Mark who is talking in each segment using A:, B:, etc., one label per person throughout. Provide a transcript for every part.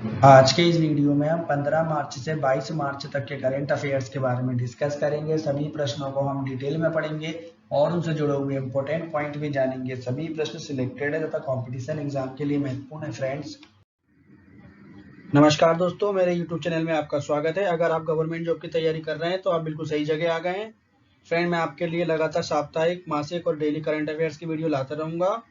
A: आज के इस वीडियो में हम 15 मार्च से 22 मार्च तक के करंट अफेयर्स के बारे में डिस्कस करेंगे। सभी प्रश्नों को हम डिटेल में पढ़ेंगे और उनसे जुड़े हुए इंपॉर्टेंट पॉइंट भी जानेंगे। सभी प्रश्न सिलेक्टेड है तथा कंपटीशन एग्जाम के लिए महत्वपूर्ण है। फ्रेंड्स नमस्कार दोस्तों, मेरे यूट्यूब चैनल में आपका स्वागत है। अगर आप गवर्नमेंट जॉब की तैयारी कर रहे हैं तो आप बिल्कुल सही जगह आ गए हैं। फ्रेंड, मैं आपके लिए लगातार साप्ताहिक, मासिक और डेली करंट अफेयर्स की वीडियो लाता रहूंगा।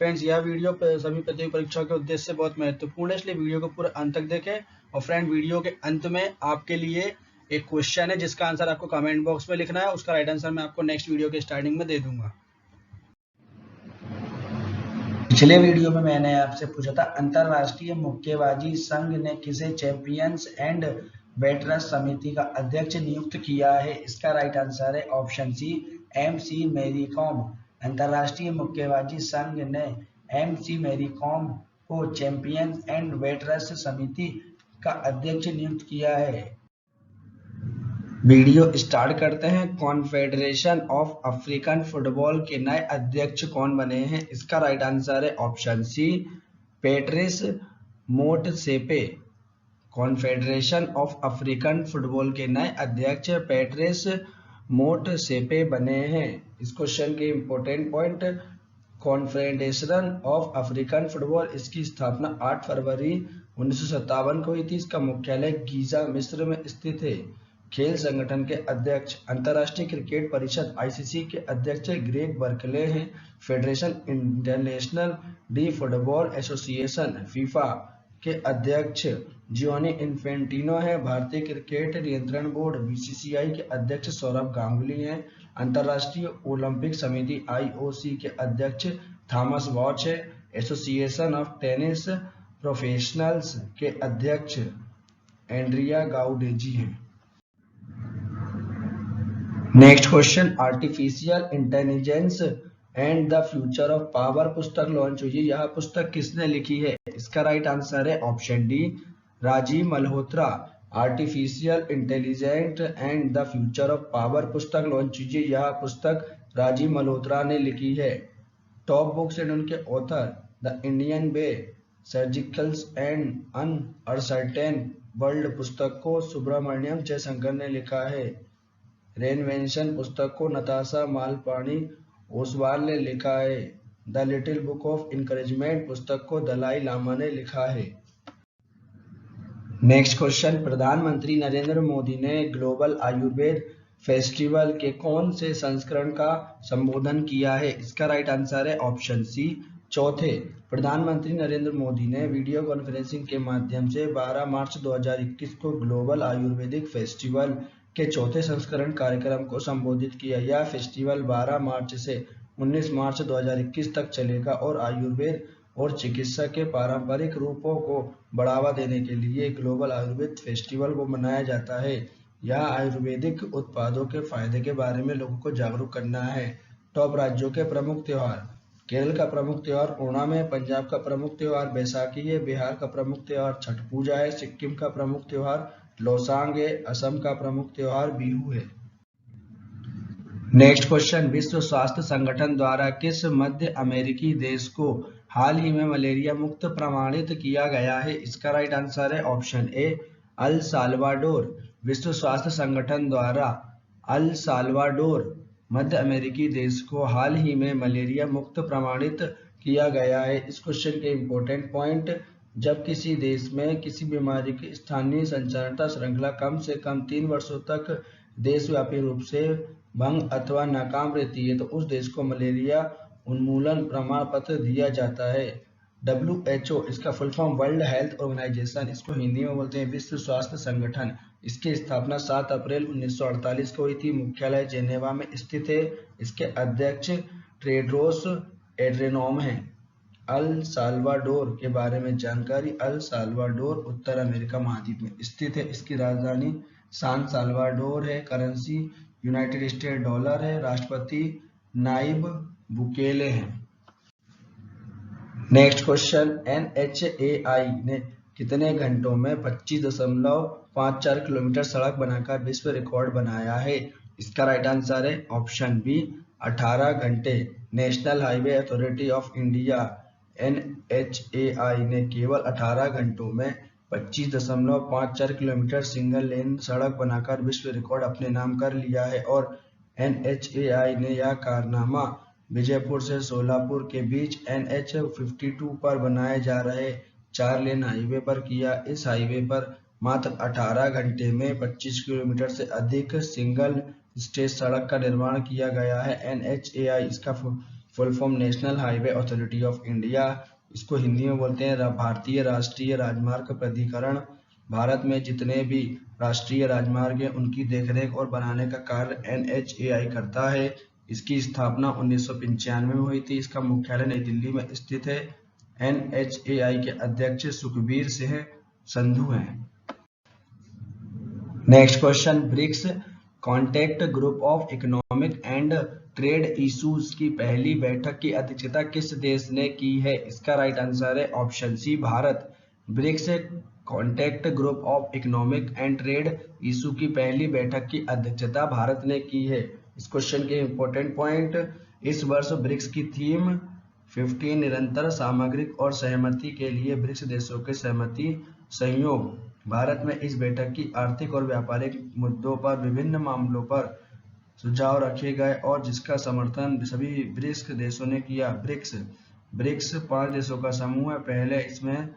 A: फ्रेंड्स, यह वीडियो सभी प्रतियोगी परीक्षा के उद्देश्य से बहुत महत्वपूर्ण है, इसलिए वीडियो को पूरा अंत तक देखें। और फ्रेंड, वीडियो के अंत में आपके लिए एक क्वेश्चन है जिसका आंसर आपको कमेंट बॉक्स में लिखना है। उसका राइट आंसर मैं आपको नेक्स्ट वीडियो के स्टार्टिंग में दे दूंगा। पिछले वीडियो में मैंने आपसे पूछा था, अंतरराष्ट्रीय मुक्केबाजी संघ ने किसे चैंपियंस एंड वेटरन्स समिति का अध्यक्ष नियुक्त किया है? इसका राइट आंसर है option C, MC Mary Kom. अंतरराष्ट्रीय मुक्केबाजी संघ ने MC मैरी कॉम को चैंपियंस एंड वेटरन्स समिति का अध्यक्ष नियुक्त किया है। वीडियो स्टार्ट करते हैं। कॉन्फेडरेशन ऑफ अफ्रीकन फुटबॉल के नए अध्यक्ष कौन बने हैं? इसका राइट आंसर है option C, Patrice Motsepe. Confederation of African football के नए अध्यक्ष पेट्रिस मोटसेपे बने हैं। इस क्वेश्चन के important point, confederation of African football, इसकी स्थापना 8 फरवरी 1957 को हुई थी। इसका मुख्यालय गीजा, मिस्र में स्थित है। खेल संगठन के अध्यक्ष अंतर्राष्ट्रीय क्रिकेट परिषद ICC के अध्यक्ष ग्रेग बर्कले हैं। Federation international D football association FIFA के अध्यक्ष जियोनी इन्फेंटिनो है। भारतीय क्रिकेट नियंत्रण बोर्ड BCCI के अध्यक्ष सौरभ गांगुली हैं। अंतर्राष्ट्रीय ओलंपिक समिति IOC के अध्यक्ष थॉमस बॉच है। एसोसिएशन ऑफ टेनिस प्रोफेशनल्स के अध्यक्ष एंड्रिया गाउडेजी हैं। Next question, artificial intelligence and the future of power पुस्तक लॉन्च हुई है। यह पुस्तक किसने लिखी है? इसका राइट आंसर है option D, Rajiv Malhotra. Artificial intelligence and the future of power पुस्तक लॉन्च हुई है। यह पुस्तक राजीव मल्होत्रा ने लिखी है। टॉप बुक्स एंड उनके author, the Indian way, surgicals and un uncertain world पुस्तक को सुब्रमण्यम जयशंकर ने लिखा है। रेनवेंशन पुस्तक को नताशा मालपानी ओसवाल ने लिखा है। The little book of encouragement पुस्तक को दलाई लामा ने लिखा है। नेक्स्ट क्वेश्चन, प्रधानमंत्री नरेंद्र मोदी ने ग्लोबल आयुर्वेद फेस्टिवल के कौन से संस्करण का संबोधन किया है? इसका राइट आंसर है ऑप्शन सी, चौथे। प्रधानमंत्री नरेंद्र मोदी ने वीडियो कॉन्फ्रेंसिंग के माध्यम से 12 मार्च 2021 को ग्लोबल आयुर्वेदिक फेस्टिवल के चौथे संस्करण कार्यक्रम को संबोधित किया। यह फेस्टिवल 12 मार्च से 19 मार्च 2021 तक चलेगा और आयुर्वेद और चिकित्सा के पारंपरिक रूपों को बढ़ावा देने के लिए ग्लोबल आयुर्वेद फेस्टिवल को मनाया जाता है। यह आयुर्वेदिक उत्पादों के फायदे के बारे में लोगों को जागरूक करना है। टॉप राज्यों के प्रमुख त्योहार, केरल का प्रमुख त्योहार ओणम है। पंजाब का प्रमुख त्योहार बैसाखी है। बिहार का प्रमुख त्योहार छठ पूजा है। सिक्किम का प्रमुख त्योहार लोसांग है। असम का प्रमुख त्योहार बिहू है। नेक्स्ट क्वेश्चन, विश्व स्वास्थ्य संगठन द्वारा किस मध्य अमेरिकी देश को हाल ही में मलेरिया मुक्त प्रमाणित किया गया है? इसका राइट आंसर है ऑप्शन ए, अल साल्वाडोर। विश्व स्वास्थ्य संगठन द्वारा अल साल्वाडोर मध्य अमेरिकी देश को हाल ही में मलेरिया मुक्त प्रमाणित किया गया है। इस क्वेश्चन के इंपॉर्टेंट पॉइंट, जब किसी देश में किसी बीमारी की स्थानीय संचारणता श्रृंखला कम से कम 3 वर्षों तक देशव्यापी रूप से भंग अथवा नाकाम रहती है तो उस देश को मलेरिया उन्मूलन प्रमाण पत्र दिया जाता है। WHO, इसका full form world health organisation, इसको हिंदी में बोलते हैं विश्व स्वास्थ्य संगठन। इसकी स्थापना 7 अप्रैल 1948 को हुई थी। मुख्यालय जेनेवा में स्थित है। इसके अध्यक्ष टेड्रोस एड्रेनॉम हैं। अल साल्वाडोर के बारे में जानकारी, अल साल्वाडोर उत्तर अमेरिका महाद्वीप में स्थित है। इसकी राजधानी सान साल्वाडोर है। करेंसी यूनाइटेड स्टेट डॉलर है। राष्ट्रपति नाइब बुकेले हैं। नेक्स्ट क्वेश्चन, NHAI ने कितने घंटों में 25.54 किलोमीटर सड़क बनाकर विश्व रिकॉर्ड बनाया है? इसका राइट आंसर है ऑप्शन बी, 18 घंटे। National highway authority of India NHAI ने केवल 18 घंटों में 25.54 किलोमीटर सिंगल लेन सड़क बनाकर विश्व रिकॉर्ड अपने नाम कर लिया है। और NHAI ने यह कारनामा विजयपुर से सोलापुर के बीच NH 52 पर बनाए जा रहे 4 लेन हाईवे पर किया। इस हाईवे पर मात्र 18 घंटे में 25 किलोमीटर से अधिक सिंगल स्टेज सड़क का निर्माण किया गया है। NHAI इसका full form national highway authority of India, इसको हिंदी में बोलते हैं भारतीय राष्ट्रीय राजमार्ग प्राधिकरण। भारत में जितने भी राष्ट्रीय राजमार्ग हैं उनकी देखरेख और बनाने का कार्य NHAI करता है। इसकी स्थापना 1995 में हुई थी। इसका मुख्यालय नई दिल्ली में स्थित है। NHAI के अध्यक्ष सुखबीर सिंह संधू हैं। Next question, BRICS contact group of economic and trade issues की पहली बैठक की अध्यक्षता किस देश ने की है? इसका राइट आंसर है option C, Bharat. BRICS contact group of economic and trade issue की पहली बैठक की अध्यक्षता भारत ने की है। इस क्वेश्चन के इंपॉर्टेंट पॉइंट, इस वर्ष ब्रिक्स की थीम 15 निरंतर सामग्रिक और सहमति के लिए ब्रिक्स देशों के सहमति सहयोग। भारत में इस बैठक की आर्थिक और व्यापारिक मुद्दों पर विभिन्न मामलों पर सुझाव रखे गए और जिसका समर्थन सभी ब्रिक्स देशों ने किया। ब्रिक्स 5 देशों का समूह है। पहले इसमें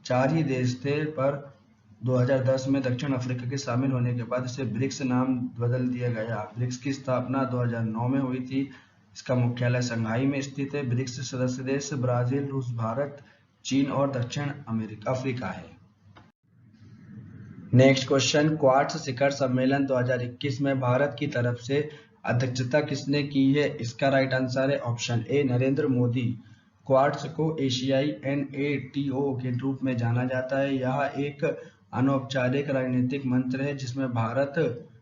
A: 4 ही देश थे, पर 2010 में दक्षिण अफ्रीका के शामिल होने के बाद इसे ब्रिक्स नाम बदल दिया गया। ब्रिक्स की स्थापना 2009 में हुई थी। इसका मुख्यालय शंघाई में स्थित है। ब्रिक्स सदस्य देश ब्राजील, रूस, भारत, चीन और दक्षिण अफ्रीका है। नेक्स्ट क्वेश्चन, क्वार्ट्स शिखर सम्मेलन 2021 में भारत की तरफ से अध्यक्षता किसने की है? इसका राइट आंसर है ऑप्शन ए, नरेंद्र मोदी। क्वार्ट्स को एशियाई NATO के रूप में जाना जाता है। यह एक अनौपचारिक राजनीतिक मंच है जिसमें भारत,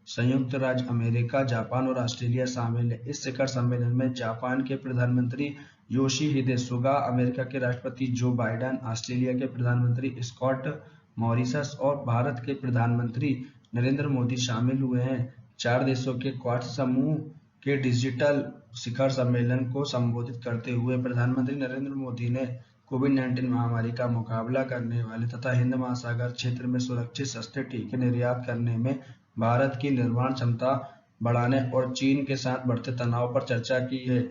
A: संयुक्त राज्य अमेरिका, जापान और ऑस्ट्रेलिया शामिल है। इस शिखर सम्मेलन में जापान के प्रधानमंत्री योशिहिदे सुगा, अमेरिका के राष्ट्रपति जो बाइडेन, ऑस्ट्रेलिया के प्रधानमंत्री स्कॉट मॉरिसन और भारत के प्रधानमंत्री नरेंद्र मोदी शामिल हुए हैं। 4 देशों के क्वार्ट्स समूह के डिजिटल शिखर सम्मेलन को संबोधित करते हुए प्रधानमंत्री नरेंद्र मोदी ने कोविड-19 महामारी का मुकाबला करने वाले तथा हिंद महासागर क्षेत्र में सुरक्षित सस्ते टीके निर्यात करने में भारत की निर्माण क्षमता बढ़ाने और चीन के साथ बढ़ते तनाव पर चर्चा की है।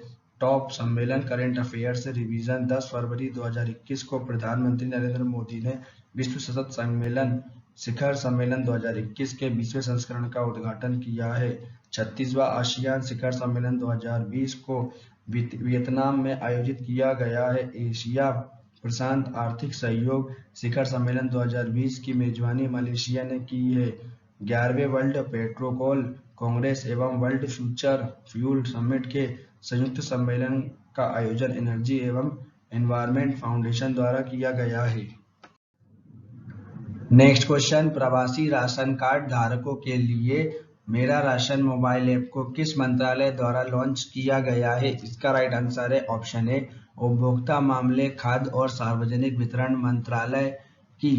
A: टॉप सम्मेलन करेंट अफेयर्स रिवीजन 10 फरवरी 2021 को प्रधानमंत्री नरेंद्र मोदी ने विश्व सतत सम्मेलन शिखर सम्मेलन 2021 के 20वें संस्करण का उद्घाटन किया है। 36वां आसियान शिखर सम्मेलन 2020 को वियतनाम में आयोजित किया गया है। एशिया प्रशांत आर्थिक सहयोग शिखर सम्मेलन 2020 की मेजबानी मलेशिया ने की है। 11वें वर्ल्ड पेट्रोकोल कांग्रेस एवं वर्ल्ड फ्यूचर फ्यूल समिट के संयुक्त सम्मेलन का आयोजन एनर्जी एवं एनवायरमेंट फाउंडेशन द्वारा किया गया है। नेक्स्ट क्वेश्चन, प्रवासी राशन कार्ड धारकों के लिए मेरा राशन मोबाइल ऐप को किस मंत्रालय द्वारा लॉन्च किया गया है? इसका राइट आंसर है ऑप्शन ए, उपभोक्ता मामले, खाद्य और सार्वजनिक वितरण मंत्रालय की।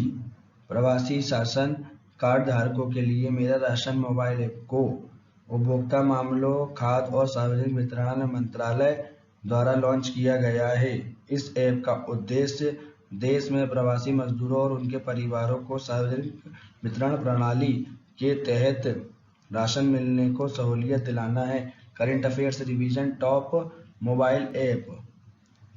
A: प्रवासी राशन कार्ड धारकों के लिए मेरा राशन मोबाइल ऐप को उपभोक्ता मामलों, खाद्य और सार्वजनिक वितरण मंत्रालय द्वारा लॉन्च किया गया है। इस ऐप का उद्देश्य देश में प्रवासी मजदूरों और उनके परिवारों को सार्वजनिक वितरण प्रणाली के तहत राशन मिलने को सहूलियत दिलाना है। Current affairs revision top mobile app.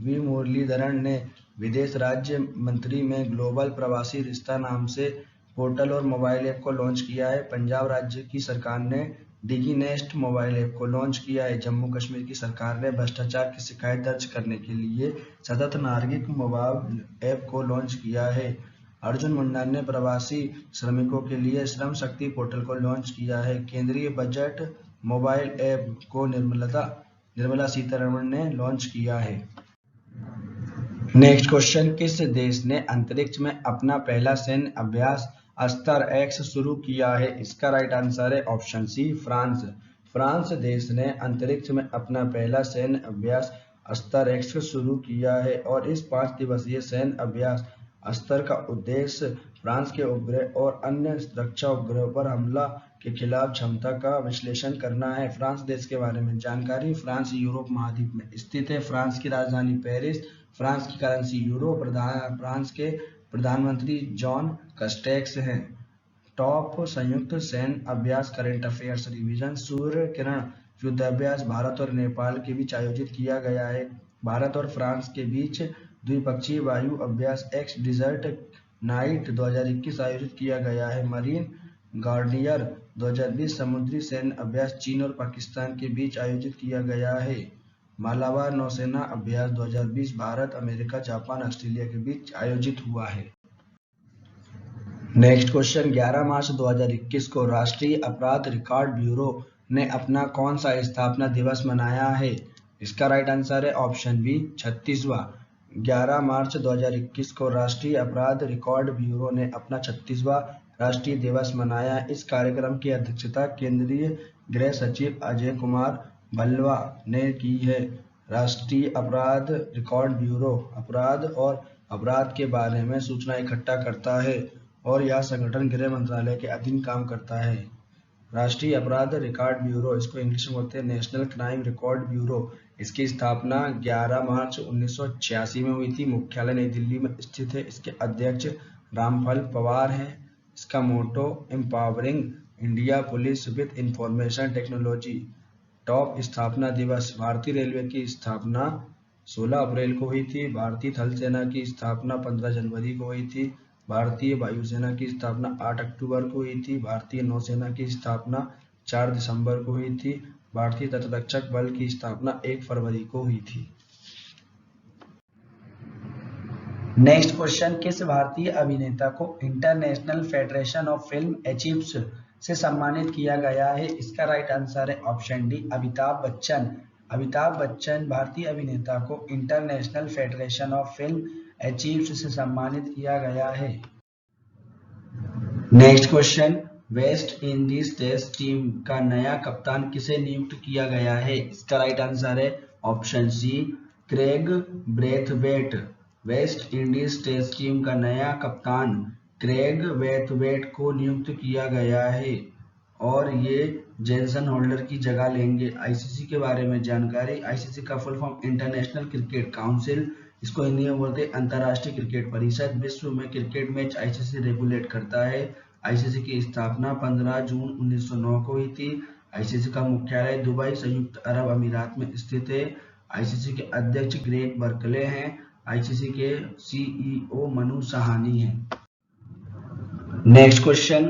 A: V Muraleedharan ने विदेश राज्य मंत्री में ग्लोबल प्रवासी रिश्ता नाम से पोर्टल और मोबाइल ऐप को लॉन्च किया है। पंजाब राज्य की सरकार ने डिजीनेस्ट मोबाइल ऐप को लॉन्च किया है। जम्मू कश्मीर की सरकार ने भ्रष्टाचार की शिकायत दर्ज करने के लिए सतत नागरिक मोबाइल ऐप को लॉन्च किया है। अर्जुन मुंडा ने प्रवासी श्रमिकों के लिए श्रम शक्ति पोर्टल को लॉन्च किया है। केंद्रीय बजट मोबाइल ऐप को निर्मला सीतारमण ने लॉन्च किया है। नेक्स्ट क्वेश्चन, किस देश ने अंतरिक्ष में अपना पहला सैन्य अभ्यास अस्त्र X शुरू किया है? इसका राइट आंसर है ऑप्शन सी, फ्रांस। फ्रांस देश ने अंतरिक्ष में अपना पहला सैन्य अभ्यास अस्त्र X शुरू किया है और इस 5 दिवसीय सैन्य अभ्यास अस्त्र का उद्देश्य फ्रांस के उपग्रह और अन्य रक्षा उपग्रहों पर हमला के खिलाफ क्षमता का विश्लेषण करना है। फ्रांस देश के बारे में जानकारी, फ्रांस यूरोप महाद्वीप में स्थित है। फ्रांस की राजधानी पेरिस, फ्रांस की करेंसी यूरो, फ्रांस के प्रधानमंत्री जॉन कस्टेक्स हैं। टॉप संयुक्त सैन्य अभ्यास current affairs revision. Surya Kiran युद्धाभ्यास भारत और नेपाल के बीच आयोजित किया गया है। भारत और फ्रांस के बीच द्विपक्षीय वायु अभ्यास एक्स डिजर्ट नाइट 2021 आयोजित किया गया है। मरीन गार्डियर 2020 समुद्री सैन्य अभ्यास चीन और पाकिस्तान के बीच आयोजित किया गया है। मालाबार नौसेना अभ्यास 2020 भारत, अमेरिका, जापान, ऑस्ट्रेलिया के बीच आयोजित हुआ है। नेक्स्ट क्वेश्चन, 11 मार्च 2021 को राष्ट्रीय अपराध रिकॉर्ड ब्यूरो ने अपना कौन सा स्थापना दिवस मनाया है? इसका राइट आंसर है ऑप्शन बी 36वां। 11 मार्च 2021 को राष्ट्रीय अपराध रिकॉर्ड ब्यूरो ने अपना 36वां राष्ट्रीय दिवस मनाया। इस कार्यक्रम की अध्यक्षता केंद्रीय गृह सचिव अजय कुमार भल्ला ने की है। राष्ट्रीय अपराध रिकॉर्ड ब्यूरो अपराध और अपराध के बारे में सूचना इकट्ठा करता है और यह संगठन गृह मंत्रालय के अधीन काम करता है। राष्ट्रीय अपराध रिकॉर्ड ब्यूरो, इसको इंग्लिश में बोलते हैं नेशनल क्राइम रिकॉर्ड ब्यूरो, इसकी स्थापना 11 मार्च 1986 में हुई थी। मुख्यालय नई दिल्ली में स्थित है। इसके अध्यक्ष रामफल पवार हैं। इसका motto empowering India police with information technology. Top स्थापना दिवस, भारतीय रेलवे की स्थापना 16 अप्रैल को हुई थी। भारतीय थल सेना की स्थापना 15 जनवरी को हुई थी। भारतीय वायुसेना की स्थापना 8 अक्टूबर को हुई थी। भारतीय नौसेना की स्थापना 4 दिसंबर को हुई थी। भारतीय तटरक्षक बल की स्थापना 1 फरवरी को हुई थी। नेक्स्ट क्वेश्चन, किस भारतीय अभिनेता को international federation of film achieves से सम्मानित किया गया है? इसका राइट आंसर है ऑप्शन डी अमिताभ बच्चन। अमिताभ बच्चन भारतीय अभिनेता को international federation of film achieves से सम्मानित किया गया है। Next question, West Indies test team का नया कप्तान किसे नियुक्त किया गया है? इसका राइट आंसर है option C Craig Brathwaite. West Indies test team का नया कप्तान क्रेग ब्रेथवेट को नियुक्त किया गया है और ये जेसन होल्डर की जगह लेंगे। आईसीसी के बारे में जानकारी, आईसीसी का full form international cricket council, इसको हिंदी में बोलते हैं अंतर्राष्ट्रीय क्रिकेट परिषद। विश्व में क्रिकेट मैच आईसीसी रेगुलेट करता है। आईसीसी की स्थापना 15 जून 1909 को हुई थी। आईसीसी का मुख्यालय दुबई संयुक्त अरब अमीरात में स्थित है। आईसीसी के अध्यक्ष ग्रेग बर्कले हैं। आईसीसी के सीईओ मनु सहानी हैं। Next question,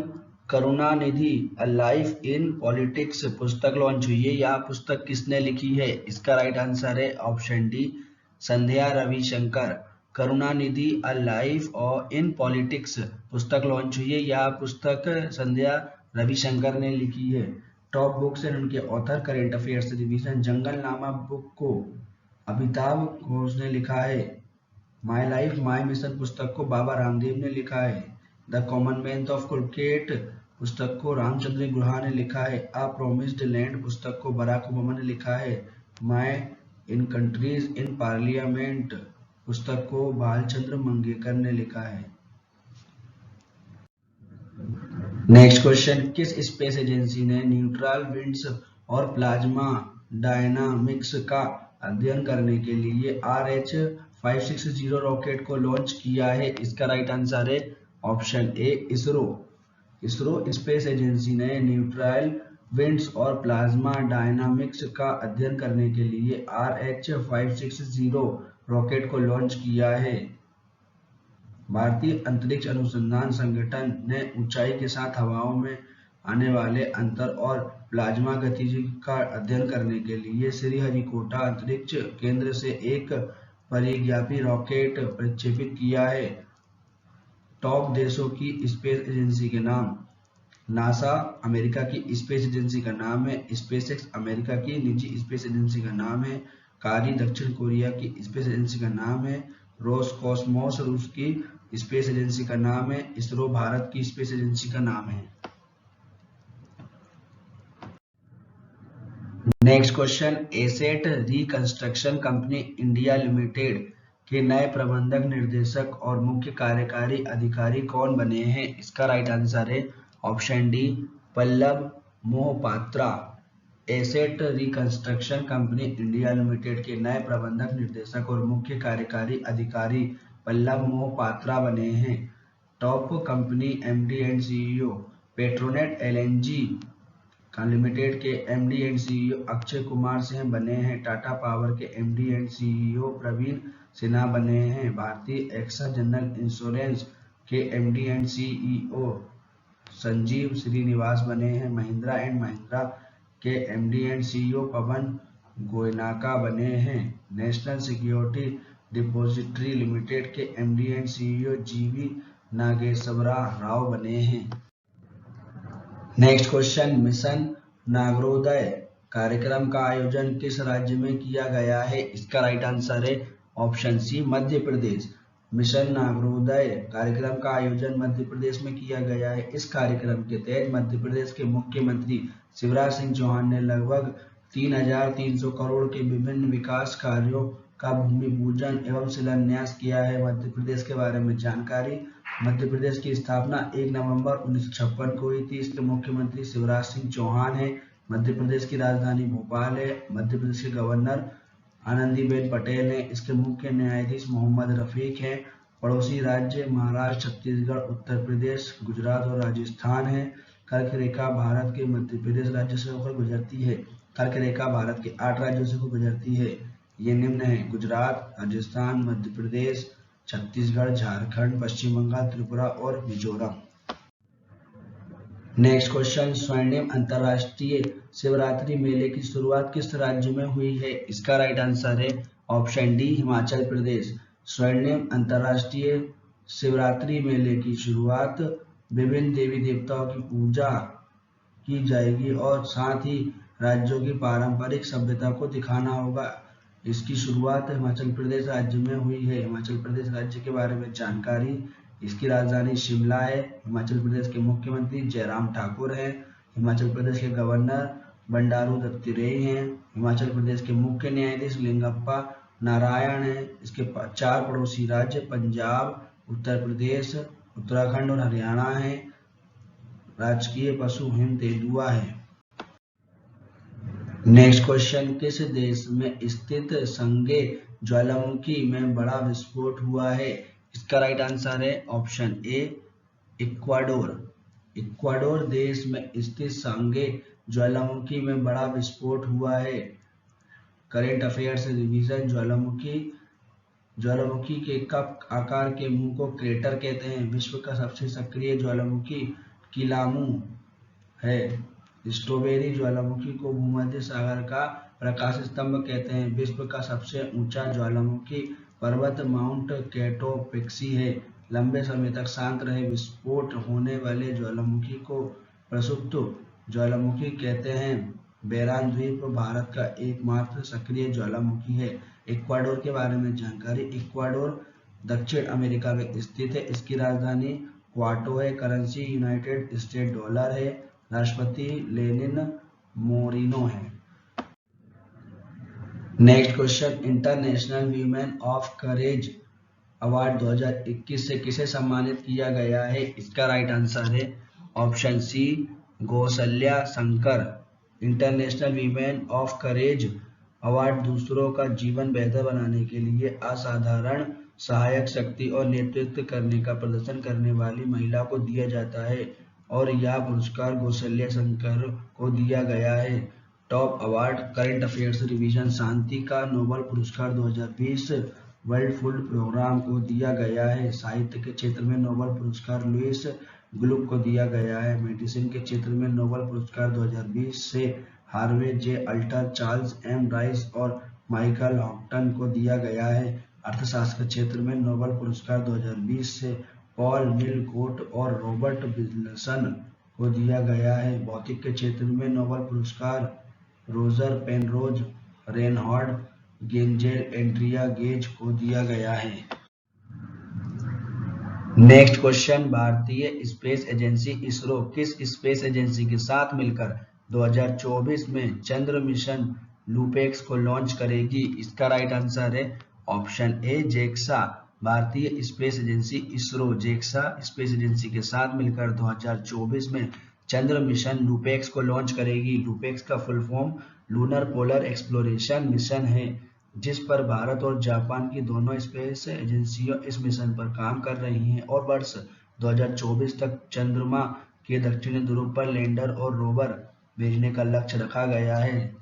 A: Karunanidhi a life in politics पुस्तक लॉन्च हुई है। यह पुस्तक किसने लिखी है? इसका राइट आंसर है option D Sandhya Ravishankar. Karunanidhi a life in politics पुस्तक लॉन्च हुई है। यह पुस्तक संध्या रविशंकर ने लिखी है। टॉप बुक्स एंड उनके ऑथर, करंट अफेयर्स रिवीजन। जंगल नामा बुक को अमिताभ घोष ने लिखा है। माई लाइफ माई मिशन पुस्तक को बाबा रामदेव ने लिखा है। The common man of cricket पुस्तक को रामचंद्र गुहा ने लिखा है। अ प्रोमिस्ड लैंड पुस्तक को बराक ओबामा ने लिखा है। माई इन कंट्रीज इन पार्लियामेंट पुस्तक को भालचंद्र मंगेकर ने लिखा है। नेक्स्ट क्वेश्चन, किस स्पेस एजेंसी ने न्यूट्रल विंड्स और प्लाज्मा डायनामिक्स का अध्ययन करने के लिए RH-560 रॉकेट को लॉन्च किया है? इसका राइट आंसर है ऑप्शन ए इसरो। इसरो स्पेस एजेंसी ने न्यूट्रल विंड्स और प्लाज्मा डायनामिक्स का अध्ययन करने के लिए RH-560 रॉकेट को लॉन्च किया है। भारतीय अंतरिक्ष अनुसंधान संगठन ने ऊंचाई के साथ हवाओं में आने वाले अंतर और प्लाज्मा गतिज का अध्ययन करने के लिए श्रीहरिकोटा अंतरिक्ष केंद्र से एक परिज्ञापी रॉकेट प्रक्षेपित किया है। टॉप देशों की स्पेस एजेंसी के नाम, नासा अमेरिका की स्पेस एजेंसी का नाम है। स्पेसएक्स अमेरिका की निजी स्पेस एजेंसी का नाम है। कारी दक्षिण कोरिया की स्पेस एजेंसी का नाम है। रोसकॉस्मोस रूस की स्पेस एजेंसी का नाम है। इसरो भारत की स्पेस एजेंसी का नाम है। Next question, asset reconstruction company India limited के नए प्रबंधक निर्देशक और मुख्य कार्यकारी अधिकारी कौन बने हैं? इसका राइट आंसर है option D Pallav Mohapatra. Asset reconstruction company India limited के नए प्रबंधक निर्देशक और मुख्य कार्यकारी अधिकारी पल्लव मोहपात्रा बने हैं। Top company MD and CEO Petronet LNG limited के MD and CEO Akshay Kumar Singh बने हैं। टाटा पावर के MD and CEO Praveen Sinha बने हैं। भारतीय एक्सा जनरल इंश्योरेंस के MD and CEO Sanjeev Srinivas बने हैं। महिंद्रा एंड महिंद्रा के MD and CEO Pawan Goenka बने हैं। नेशनल सिक्योरिटी डिपॉजिटरी लिमिटेड के MD and CEO G V Nageswara Rao बने हैं। नेक्स्ट क्वेश्चन, मिशन नागरोदय कार्यक्रम का आयोजन किस राज्य में किया गया है? इसका राइट आंसर है ऑप्शन सी मध्य प्रदेश। मिशन नागरोदय कार्यक्रम का आयोजन मध्य प्रदेश में किया गया है। इस कार्यक्रम के तहत मध्य प्रदेश के मुख्यमंत्री शिवराज सिंह चौहान ने लगभग 3,300 करोड़ के विभिन्न विकास कार्यों का भूमि पूजन एवं शिलान्यास किया है। मध्य प्रदेश के बारे में जानकारी, मध्य प्रदेश की स्थापना 1 नवंबर 1956 को हुई थी। इसके मुख्यमंत्री शिवराज सिंह चौहान है। मध्य प्रदेश की राजधानी भोपाल है। मध्य प्रदेश के गवर्नर आनंदीबेन पटेल है। इसके मुख्य न्यायाधीश मोहम्मद रफीक हैं। पड़ोसी राज्य महाराष्ट्र, छत्तीसगढ़, उत्तर प्रदेश, गुजरात और राजस्थान है। कर्क रेखा भारत के मध्य प्रदेश राज्य से होकर गुजरती है। कर्क रेखा भारत के 8 राज्यों से होकर गुजरती है। ये निम्न है: गुजरात, राजस्थान, मध्य प्रदेश, छत्तीसगढ़, झारखंड, पश्चिम बंगाल, त्रिपुरा और मिजोरम। नेक्स्ट क्वेश्चन, स्वर्णिम अंतर्राष्ट्रीय शिवरात्रि मेले की शुरुआत किस राज्य में हुई है? इसका राइट आंसर है ऑप्शन डी हिमाचल प्रदेश। स्वर्णिम अंतर्राष्ट्रीय शिवरात्रि मेले की शुरुआत विभिन्न देवी देवताओं की पूजा की जाएगी और साथ ही राज्यों की पारंपरिक सभ्यता को दिखाना होगा। इसकी शुरुआत हिमाचल प्रदेश राज्य में हुई है। हिमाचल प्रदेश राज्य के बारे में जानकारी, इसकी राजधानी शिमला है। हिमाचल प्रदेश के मुख्यमंत्री जयराम ठाकुर हैं। हिमाचल प्रदेश के गवर्नर बंडारू दत्तात्रेय हैं। हिमाचल प्रदेश के मुख्य न्यायाधीश लिंगप्पा नारायण हैं। इसके 4 पड़ोसी राज्य पंजाब, उत्तर प्रदेश, उत्तराखंड और हरियाणा हैं। राजकीय पशु हिम तेंदुआ है। नेक्स्ट क्वेश्चन, किस देश में स्थित संगे ज्वालामुखी में बड़ा विस्फोट हुआ है? इसका राइट आंसर है ऑप्शन ए इक्वाडोर। इक्वाडोर देश में स्थित संगे ज्वालामुखी में बड़ा विस्फोट हुआ है। करेंट अफेयर्स रिवीजन, ज्वालामुखी के कप आकार के मुंह को क्रेटर कहते हैं। विश्व का सबसे सक्रिय ज्वालामुखी किलामू है। स्ट्रॉबेरी ज्वालामुखी को भूमध्य सागर का प्रकाश स्तंभ कहते हैं। विश्व का सबसे ऊंचा ज्वालामुखी पर्वत माउंट कैटोपेक्सी है। लंबे समय तक शांत रहे विस्फोट होने वाले ज्वालामुखी को प्रसुप्त ज्वालामुखी कहते हैं। बेरान द्वीप भारत का एकमात्र सक्रिय ज्वालामुखी है। इक्वाडोर के बारे में जानकारी, इक्वाडोर दक्षिण अमेरिका में स्थित है। इसकी राजधानी क्वाटो है। करेंसी यूनाइटेड स्टेट डॉलर है। राष्ट्रपति लेनिन मोरिनो है। Next question, international women of courage award 2021 से किसे सम्मानित किया गया है? इसका राइट आंसर है option C Kaushalya Shankar. International women of courage award दूसरों का जीवन बेहतर बनाने के लिए असाधारण सहायक शक्ति और नेतृत्व करने का प्रदर्शन करने वाली महिला को दिया जाता है और यह पुरस्कार कौशल्या शंकर को दिया गया है। Top award, current affairs revision, शांति का नोबेल पुरस्कार 2020 वर्ल्ड फूड प्रोग्राम को दिया गया है। साहित्य के क्षेत्र में नोबेल पुरस्कार लुईस ग्लुक को दिया गया है। मेडिसिन के क्षेत्र में नोबेल पुरस्कार 2020 से हार्वे जे अल्टर, चार्ल्स एम राइस और माइकल हॉक्टन को दिया गया है। अर्थशास्त्र के क्षेत्र में नोबेल पुरस्कार 2020 से पॉल नीलकोट और रॉबर्ट विल्सन को दिया गया है। भौतिक के क्षेत्र में नोबेल पुरस्कार Roger Penrose, Reinhard गेंजेल, Andrea Ghez को दिया गया है। नेक्स्ट क्वेश्चन, भारतीय स्पेस एजेंसी इसरो किस स्पेस एजेंसी के साथ मिलकर 2024 में चंद्र मिशन लूपेक्स को लॉन्च करेगी? इसका राइट आंसर है ऑप्शन ए जेक्सा। भारतीय space agency ISRO जेक्सा space agency के साथ मिलकर 2024 में चंद्र मिशन लूपेक्स को लॉन्च करेगी। लूपेक्स का full form lunar polar exploration mission है। जिस पर भारत और जापान की दोनों स्पेस एजेंसियां इस मिशन पर काम कर रही हैं और वर्ष 2024 तक चंद्रमा के दक्षिणी ध्रुव पर लैंडर और रोवर भेजने का लक्ष्य रखा गया है।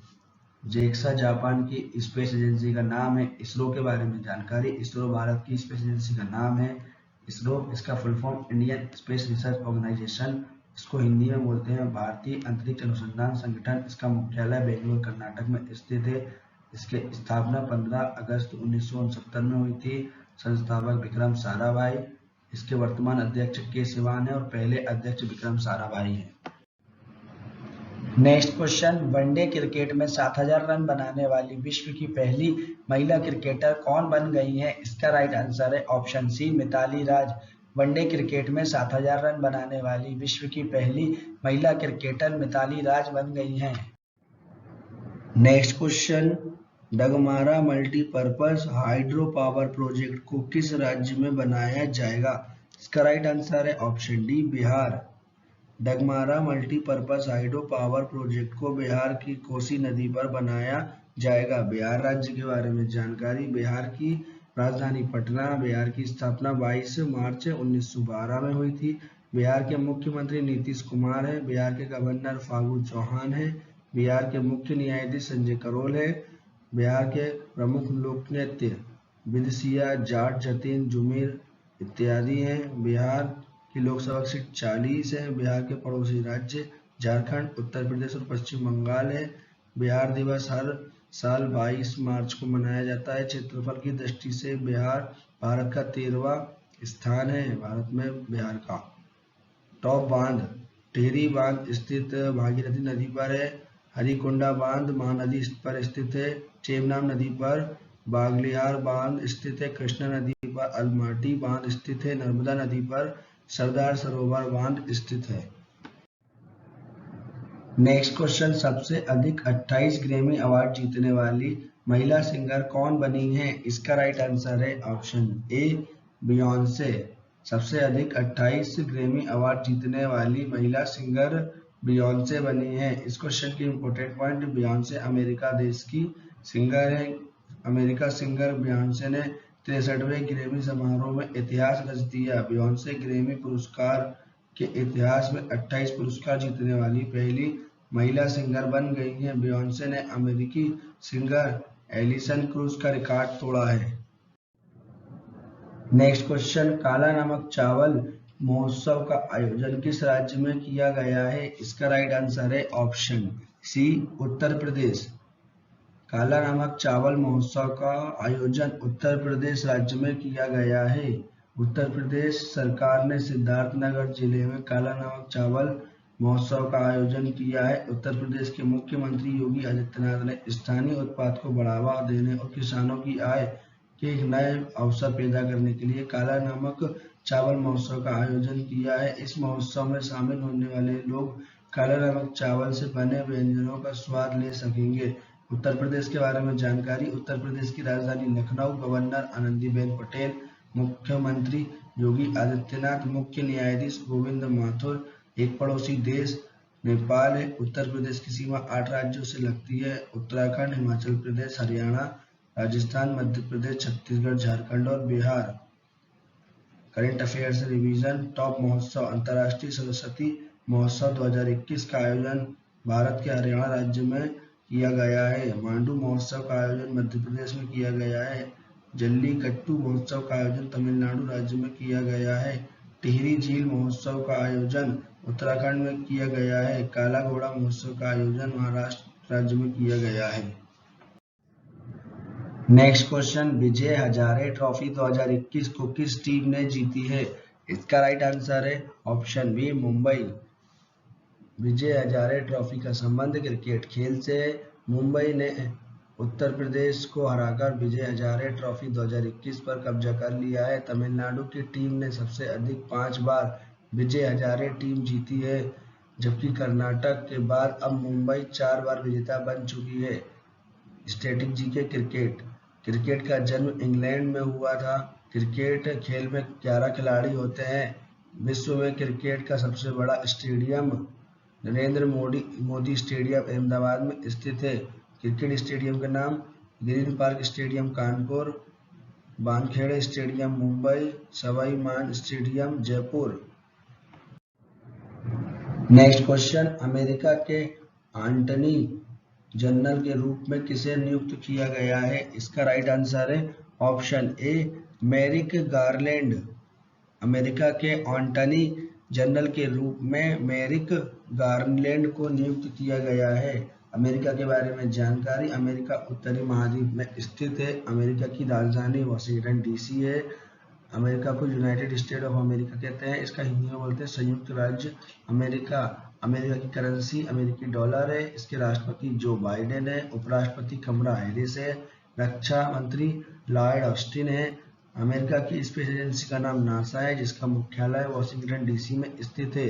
A: जेक्सा जापान की स्पेस एजेंसी का नाम है। इसरो के बारे में जानकारी। इसरो भारत की स्पेस एजेंसी का नाम है। इसरो, इसका full form Indian space research organisation, इसको हिंदी में बोलते हैं भारतीय अंतरिक्ष अनुसंधान संगठन। इसका मुख्यालय बेंगलुरु कर्नाटक में स्थित है। इसकी स्थापना 15 अगस्त 1969 में हुई थी। संस्थापक विक्रम साराभाई। इसके वर्तमान अध्यक्ष के सिवान है और पहले अध्यक्ष विक्रम साराभाई हैं। नेक्स्ट क्वेश्चन, वनडे क्रिकेट में 7000 रन बनाने वाली विश्व की पहली महिला क्रिकेटर कौन बन गई हैं? इसका राइट आंसर है ऑप्शन सी, मिताली राज। वनडे क्रिकेट में 7000 रन बनाने वाली विश्व की पहली महिला क्रिकेटर मिताली राज बन गई हैं। Next question, Dagmara multipurpose hydro power project को किस राज्य में बनाया जाएगा? इसका राइट आंसर है option D, Bihar. Dagmara multipurpose hydro power project को बिहार की कोसी नदी पर बनाया जाएगा। बिहार राज्य के बारे में जानकारी। बिहार की राजधानी पटना। बिहार की स्थापना 22 मार्च 1912 में हुई थी। बिहार के मुख्यमंत्री नीतीश कुमार है। बिहार के गवर्नर फागू चौहान है। बिहार के मुख्य न्यायाधीश संजय करोल है। बिहार के प्रमुख लोक नृत्य विदिशिया, जाट, जतीन, जुमेर इत्यादि हैं। बिहार की लोकसभा सीट 40 है। बिहार के पड़ोसी राज्य झारखंड, उत्तर प्रदेश और पश्चिम बंगाल है। बिहार दिवस हर साल 22 मार्च को मनाया जाता है। क्षेत्रफल की दृष्टि से बिहार भारत का 13वां स्थान है। भारत में बिहार का टॉप बांध टिहरी बांध स्थित भागीरथी नदी पर है। हरिकुंडा बांध महानदी पर स्थित है। चेबनाम नदी पर बागलिहार बांध स्थित है। कृष्णा नदी पर अलमाटी बांध स्थित है। नर्मदा नदी पर सरदार सरोवर बांध स्थित है। नेक्स्ट क्वेश्चन, सबसे अधिक 28 ग्रैमी अवार्ड जीतने वाली महिला सिंगर कौन बनी है? इसका राइट आंसर है ऑप्शन ए, बियॉन्से। सबसे अधिक 28 ग्रैमी अवार्ड जीतने वाली महिला सिंगर बियॉन्से बनी है। इस क्वेश्चन की इंपॉर्टेंट पॉइंट, बियॉन्से अमेरिका देश की सिंगर है। अमेरिका सिंगर बियॉन्से ने 63वें ग्रैमी समारोह में इतिहास रच दिया। बियॉन्से ग्रैमी पुरस्कार के इतिहास में 28 पुरस्कार जीतने वाली पहली महिला सिंगर बन गई हैं। बियॉन्से ने अमेरिकी सिंगर एलिसन क्रूज का रिकॉर्ड तोड़ा है। नेक्स्ट क्वेश्चन, काला नमक चावल महोत्सव का आयोजन किस राज्य में किया गया है? इसका राइट आंसर है ऑप्शन सी, उत्तर प्रदेश। काला नमक चावल महोत्सव का आयोजन उत्तर प्रदेश राज्य में किया गया है। उत्तर प्रदेश सरकार ने सिद्धार्थनगर जिले में काला नमक चावल महोत्सव का आयोजन किया है। उत्तर प्रदेश के मुख्यमंत्री योगी आदित्यनाथ ने स्थानीय उत्पाद को बढ़ावा देने और किसानों की आय के एक नए अवसर पैदा करने के लिए काला नमक चावल महोत्सव का आयोजन किया है। इस महोत्सव में शामिल होने वाले लोग काला नमक चावल से बने व्यंजनों का स्वाद ले सकेंगे। उत्तर प्रदेश के बारे में जानकारी। उत्तर प्रदेश की राजधानी लखनऊ। गवर्नर आनंदीबेन पटेल। मुख्यमंत्री योगी आदित्यनाथ। मुख्य न्यायाधीश गोविंद माथुर। एक पड़ोसी देश नेपाल है। उत्तर प्रदेश की सीमा 8 राज्यों से लगती है। उत्तराखंड, हिमाचल प्रदेश, हरियाणा, राजस्थान, मध्य प्रदेश, छत्तीसगढ़, झारखंड और Bihar. Current affairs revision. Top महोत्सव। अंतर्राष्ट्रीय सरस्वती महोत्सव 2021 का आयोजन भारत के हरियाणा राज्य में किया गया है। मांडू महोत्सव का आयोजन मध्य प्रदेश में किया गया है। जल्लीकट्टू महोत्सव का आयोजन तमिलनाडु राज्य में किया गया है। टिहरी झील महोत्सव का आयोजन उत्तराखंड में किया गया है। काला घोड़ा महोत्सव का आयोजन महाराष्ट्र राज्य में किया गया है। नेक्स्ट क्वेश्चन, विजय हजारे ट्रॉफी 2021 को किस टीम ने जीती है? इसका राइट आंसर है ऑप्शन बी, मुंबई। विजय हजारे ट्रॉफी का संबंध क्रिकेट खेल से है। मुंबई ने उत्तर प्रदेश को हराकर विजय हजारे ट्रॉफी 2021 पर कब्जा कर लिया है। तमिलनाडु की टीम ने सबसे अधिक 5 बार विजय हजारे टीम जीती है, जबकि कर्नाटक के बाद अब मुंबई 4 बार विजेता बन चुकी है। Static GK. क्रिकेट का जन्म इंग्लैंड में हुआ था। क्रिकेट खेल में 11 खिलाड़ी होते हैं। विश्व में क्रिकेट का सबसे बड़ा स्टेडियम नरेंद्र मोदी स्टेडियम अहमदाबाद में स्थित है। क्रिकेट स्टेडियम का नाम Green Park stadium Kanpur, Wankhede stadium Mumbai, Sawai Man stadium Jaipur. Next question, America के एंटनी जनरल के रूप में किसे नियुक्त किया गया है? इसका राइट आंसर है option A Merrick Garland. America के एंटनी जनरल के रूप में मैरिक गारलैंड को नियुक्त किया गया है। अमेरिका के बारे में जानकारी, अमेरिका उत्तरी महाद्वीप में स्थित है। अमेरिका की राजधानी वाशिंगटन डीसी है। अमेरिका को यूनाइटेड स्टेट ऑफ अमेरिका कहते हैं, इसका हिंदी में बोलते हैं संयुक्त राज्य अमेरिका। अमेरिका की करेंसी अमेरिकी डॉलर है। इसके राष्ट्रपति जो बाइडेन है। उपराष्ट्रपति कमला हैरिस है। रक्षा मंत्री लॉयड ऑस्टिन है। अमेरिका की स्पेस एजेंसी का नाम नासा है, जिसका मुख्यालय वाशिंगटन डीसी में स्थित है।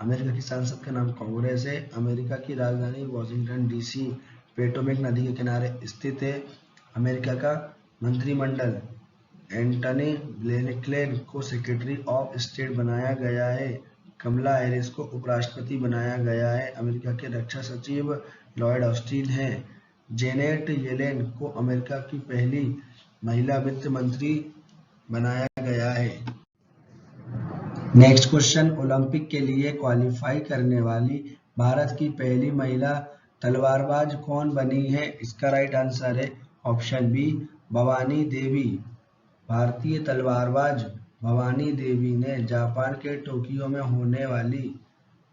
A: अमेरिका की संसद का नाम कांग्रेस है। अमेरिका की राजधानी वाशिंगटन डीसी पोटोमैक नदी के किनारे स्थित है। अमेरिका का मंत्रिमंडल एंटनी ब्लिंकन को सेक्रेटरी ऑफ स्टेट बनाया गया है। कमला हैरिस को उपराष्ट्रपति बनाया गया है। अमेरिका के रक्षा सचिव लॉयड ऑस्टिन हैं। जेनेट येलेन को अमेरिका की पहली महिला वित्त मंत्री बनाया गया है। नेक्स्ट क्वेश्चन, ओलंपिक के लिए क्वालिफाई करने वाली भारत की पहली महिला तलवारबाज कौन बनी है? इसका राइट आंसर है ऑप्शन बी भवानी देवी। भारतीय तलवारबाज भवानी देवी ने जापान के टोक्यो में होने वाली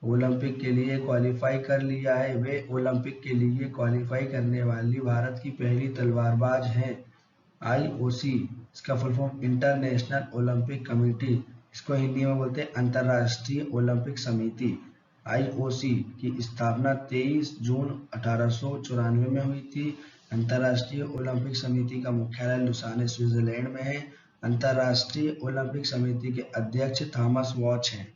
A: ओलंपिक के लिए क्वालिफाई कर लिया है। वे ओलंपिक के लिए क्वालिफाई करने वाली भारत की पहली तलवारबाज हैं। आईओसी, इसका full form international Olympic committee, इसको हिंदी में बोलते हैं अंतर्राष्ट्रीय ओलंपिक समिति। आईओसी की स्थापना 23 जून 1894 में हुई थी। अंतर्राष्ट्रीय ओलंपिक समिति का मुख्यालय लुसाने स्विट्जरलैंड में है। अंतर्राष्ट्रीय ओलंपिक समिति के अध्यक्ष थॉमस वॉच हैं।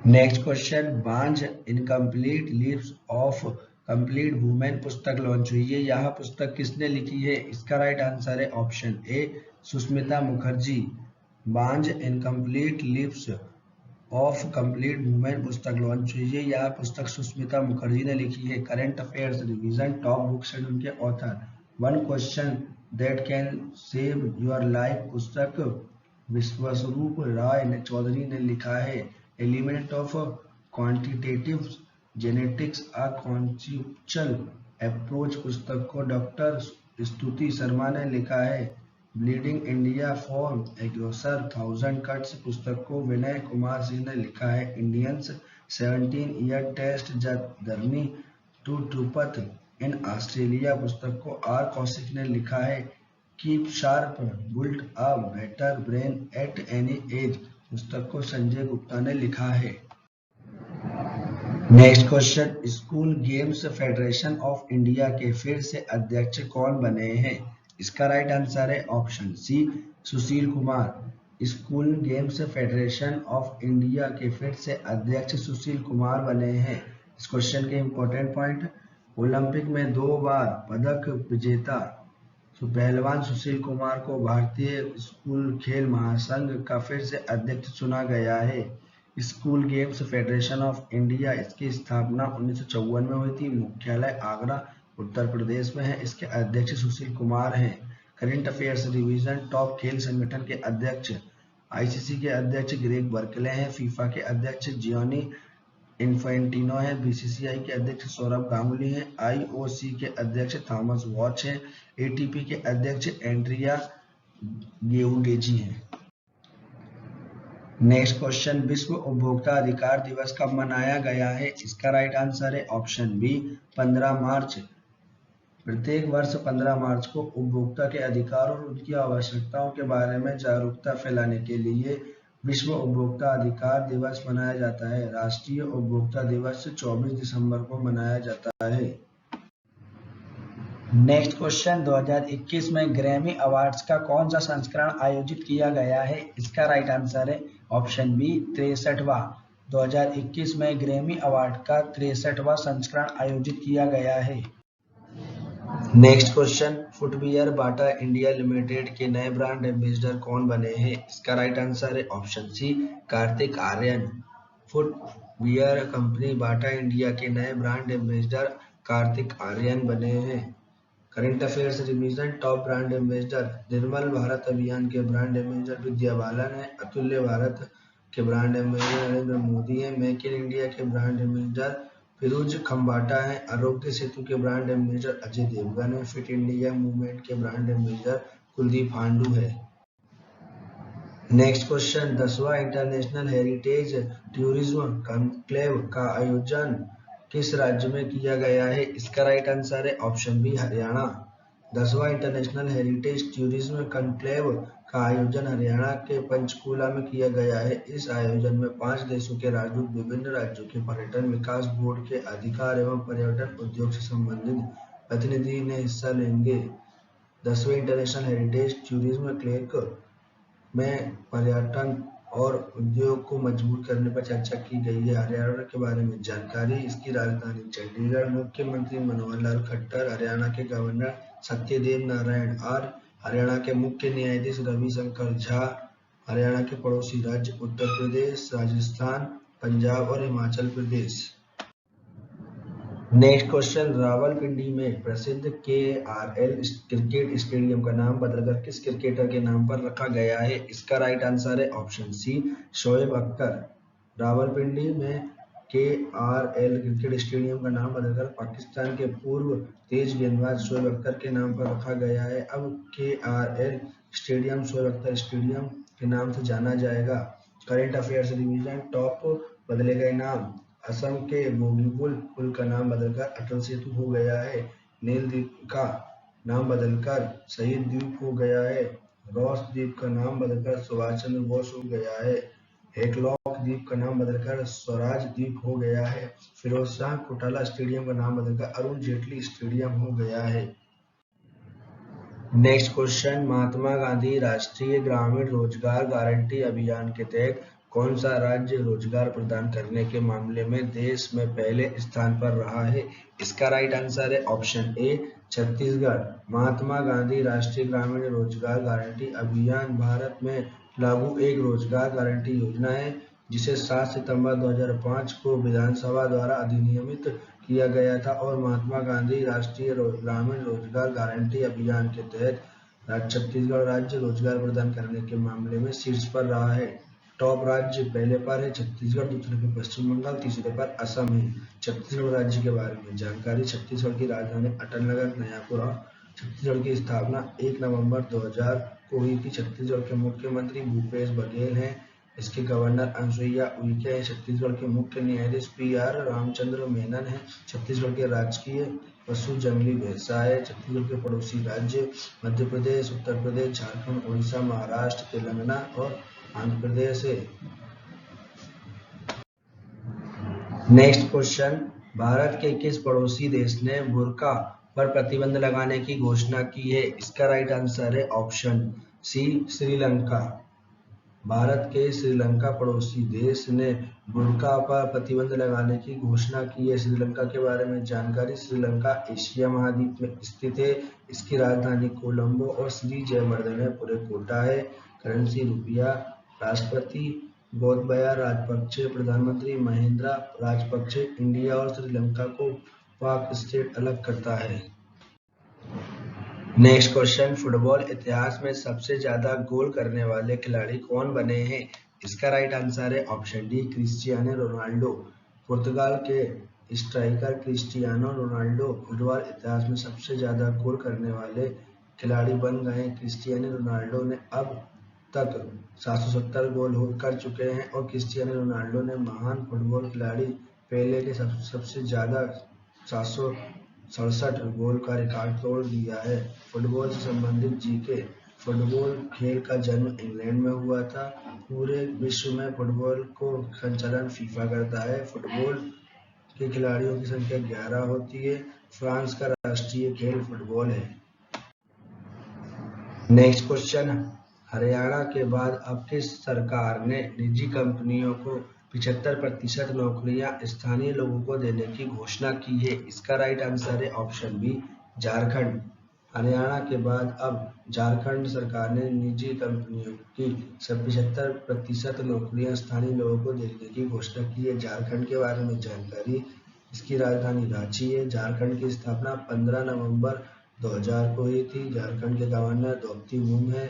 A: नेक्स्ट क्वेश्चन, बांझ incomplete leaves of complete women पुस्तक लॉन्च हुई है। यह पुस्तक किसने लिखी है? इसका राइट आंसर है ऑप्शन ए सुष्मिता मुखर्जी। बांझ incomplete leaves of complete women पुस्तक लॉन्च हुई है। यह पुस्तक सुष्मिता मुखर्जी ने लिखी है। Current affairs revision top books and उनके author. One question that can save your life पुस्तक विश्वस्वरूप राय चौधरी ने लिखा है। Element of quantitative genetics a conceptual approach पुस्तक को डॉक्टर स्तुति शर्मा ने लिखा है। Bleeding India for a grocer 1000 cuts पुस्तक को विनय कुमार सिंह ने लिखा है। Indians 17 year test journey to true path in Australia पुस्तक को आर कौशिक ने लिखा है। Keep sharp build a better brain at any age पुस्तक को संजय गुप्ता ने लिखा है। Next question, school games federation of India के फिर से अध्यक्ष कौन बने हैं? इसका राइट आंसर है option C Sushil Kumar. School games federation of India के फिर से अध्यक्ष सुशील कुमार बने हैं। इस क्वेश्चन के इंपॉर्टेंट पॉइंट, ओलंपिक में 2 बार पदक विजेता पहलवान सुशील कुमार को भारतीय स्कूल खेल महासंघ का फिर से अध्यक्ष चुना गया है। School games federation of India, इसकी स्थापना 1954 में हुई थी। मुख्यालय आगरा उत्तर प्रदेश में है। इसके अध्यक्ष सुशील कुमार हैं। करंट अफेयर्स रिवीजन टॉप खेल संगठन के अध्यक्ष आईसीसी के अध्यक्ष ग्रेग बर्कले हैं। फीफा के अध्यक्ष जियोनी इन्फेंटिनो है। बीसीसीआई के अध्यक्ष सौरभ गांगुली हैं। आईओसी के अध्यक्ष थॉमस वॉच हैं। एटीपी के अध्यक्ष एंड्रिया गेउडेजी हैं। नेक्स्ट क्वेश्चन, विश्व उपभोक्ता अधिकार दिवस कब मनाया गया है? इसका राइट आंसर है ऑप्शन बी 15 मार्च। प्रत्येक वर्ष 15 मार्च को उपभोक्ता के अधिकार और उनकी आवश्यकताओं के बारे में जागरूकता फैलाने के लिए विश्व उपभोक्ता अधिकार दिवस मनाया जाता है। राष्ट्रीय उपभोक्ता दिवस 24 दिसंबर को मनाया जाता है। नेक्स्ट क्वेश्चन, 2021 में ग्रैमी अवार्ड्स का कौन सा संस्करण आयोजित किया गया है? इसका राइट आंसर है ऑप्शन बी 63वां। 2021 में ग्रैमी अवार्ड का 63वां संस्करण आयोजित किया गया है। Next question, footwear Bata India limited के नए ब्रांड एम्बेसडर कौन बने हैं? इसका राइट आंसर है option C Kartik Aaryan. Footwear company Bata India के नए ब्रांड एम्बेसडर कार्तिक आर्यन बने हैं। Current affairs revision. Top brand ambassador. Nirmal Bharat Abhiyan के ब्रांड एम्बेसडर विद्या बालन है। अतुल्य भारत के ब्रांड एम्बेसडर नरेंद्र मोदी है। मेक इन इंडिया के ब्रांड एम्बेसडर फिरोज खम्बाटा है। आरोग्य सेतु के ब्रांड एम्बेसडर अजय देवगन है। फिट इंडिया मूवमेंट के ब्रांड एम्बेसडर कुलदीप हांडू है। नेक्स्ट क्वेश्चन, 10वां इंटरनेशनल हेरिटेज टूरिज्म कॉन्क्लेव का आयोजन किस राज्य में किया गया है? इसका राइट आंसर है ऑप्शन बी हरियाणा। 10वां इंटरनेशनल हेरिटेज टूरिज्म कॉन्क्लेव का आयोजन हरियाणा के पंचकूला में किया गया है। इस आयोजन में 5 देशों के राजदूत, विभिन्न राज्यों के पर्यटन विकास बोर्ड के अधिकार एवं पर्यटन उद्योग से संबंधित प्रतिनिधि ने हिस्सा लेंगे। 10वें इंटरनेशनल हेरिटेज टूरिज्म क्लेव में पर्यटन और उद्योग को मजबूत करने पर चर्चा की गई है। हरियाणा के बारे में जानकारी। इसकी राजधानी चंडीगढ़। मुख्यमंत्री मनोहर लाल खट्टर। हरियाणा के गवर्नर सत्यदेव नारायण आर्य। हरियाणा के मुख्य न्यायाधीश रविशंकर झा। हरियाणा के पड़ोसी राज्य उत्तर प्रदेश, राजस्थान, पंजाब और हिमाचल प्रदेश। नेक्स्ट क्वेश्चन, रावलपिंडी में प्रसिद्ध KRL क्रिकेट स्टेडियम का नाम बदलकर किस क्रिकेटर के नाम पर रखा गया है? इसका राइट आंसर है ऑप्शन सी शोएब अख्तर। रावलपिंडी में KRL क्रिकेट स्टेडियम का नाम बदलकर पाकिस्तान के पूर्व तेज गेंदबाज शोएब अख्तर के नाम पर रखा गया है। अब KRL stadium Shoaib Akhtar stadium के नाम से जाना जाएगा। Current affairs revision. टॉप बदले गए नाम। असम के बोगीबील पुल का नाम बदलकर अटल सेतु हो गया है। नील द्वीप का नाम बदलकर शहीद द्वीप हो गया है। रॉस द्वीप का नाम बदलकर सुभाष चंद्र बोस हो गया है। हैकलॉक द्वीप का नाम बदलकर स्वराज द्वीप हो गया है। फिरोज शाह कोटला स्टेडियम का नाम बदलकर अरुण जेटली स्टेडियम हो गया है। नेक्स्ट क्वेश्चन, महात्मा गांधी राष्ट्रीय ग्रामीण रोजगार गारंटी अभियान के तहत कौन सा राज्य रोजगार प्रदान करने के मामले में देश में पहले स्थान पर रहा है? इसका राइट आंसर है ऑप्शन ए छत्तीसगढ़। महात्मा गांधी राष्ट्रीय ग्रामीण रोजगार गारंटी अभियान भारत में लागू एक रोजगार गारंटी योजना है जिसे 7 सितंबर 2005 को विधानसभा द्वारा अधिनियमित किया गया था और महात्मा गांधी राष्ट्रीय ग्रामीण रोजगार गारंटी अभियान के तहत छत्तीसगढ़ राज्य रोजगार प्रदान करने के मामले में शीर्ष पर रहा है। टॉप राज्य पहले पर है छत्तीसगढ़, दूसरे पर पश्चिम बंगाल, तीसरे पर असम है। छत्तीसगढ़ राज्य के बारे में जानकारी। छत्तीसगढ़ की राजधानी अटल नगर नयापुरा। छत्तीसगढ़ की स्थापना 1 नवंबर 2000 को हुई थी। छत्तीसगढ़ के मुख्यमंत्री भूपेश बघेल हैं। इसके गवर्नर अनुसुईया उइके हैं। छत्तीसगढ़ के मुख्य न्यायाधीश PR रामचंद्र मेनन हैं। छत्तीसगढ़ के राजकीय पशु जंगली भैंसा है। छत्तीसगढ़ के पड़ोसी राज्य मध्य प्रदेश, उत्तर प्रदेश, झारखंड, उड़ीसा, महाराष्ट्र, तेलंगाना और आंध्र प्रदेश है। नेक्स्ट क्वेश्चन, भारत के किस पड़ोसी देश ने बुर्का पर प्रतिबंध लगाने की घोषणा की है? इसका राइट आंसर है ऑप्शन सी श्रीलंका। भारत के श्रीलंका पड़ोसी देश ने बुर्का पर प्रतिबंध लगाने की घोषणा की है। श्रीलंका के बारे में जानकारी। श्रीलंका एशिया महाद्वीप में स्थित है। इसकी राजधानी कोलंबो और श्री जयवर्धनेपुरे कोटा है। करेंसी रुपया। राष्ट्रपति गोतबाया राजपक्षे, प्रधानमंत्री महिंद्रा राजपक्षे। इंडिया और श्रीलंका को पाक स्टेट अलग करता है। नेक्स्ट क्वेश्चन, फुटबॉल इतिहास में सबसे ज्यादा गोल करने वाले खिलाड़ी कौन बने हैं? इसका राइट आंसर है ऑप्शन डी क्रिस्टियानो रोनाल्डो। पुर्तगाल के स्ट्राइकर क्रिस्टियानो रोनाल्डो फुटबॉल इतिहास में सबसे ज्यादा गोल करने वाले खिलाड़ी बन गए। क्रिस्टियानो रोनाल्डो ने अब तक 770 गोल कर चुके हैं और क्रिस्टियानो रोनाल्डो ने महान फुटबॉल खिलाड़ी पेले के सबसे ज्यादा 767 गोल का रिकॉर्ड तोड़ दिया है। फुटबॉल से संबंधित जीके। फुटबॉल खेल का जन्म इंग्लैंड में हुआ था। पूरे विश्व में फुटबॉल को संचालन फीफा करता है। फुटबॉल के खिलाड़ियों की संख्या 11 होती है। फ्रांस का राष्ट्रीय खेल फुटबॉल है। नेक्स्ट क्वेश्चन, हरियाणा के बाद अब किस सरकार ने निजी कंपनियों को 75% नौकरियां स्थानीय लोगों को देने की घोषणा की है? इसका राइट आंसर है ऑप्शन बी झारखंड। हरियाणा के बाद अब झारखंड सरकार ने निजी कंपनियों की 75% नौकरियां स्थानीय लोगों को देने की घोषणा की है। झारखंड के बारे में जानकारी। इसकी राजधानी रांची है। झारखंड की स्थापना 15 नवंबर 2000 को हुई थी। झारखंड के गवर्नर द्रौपदी मुर्मू है।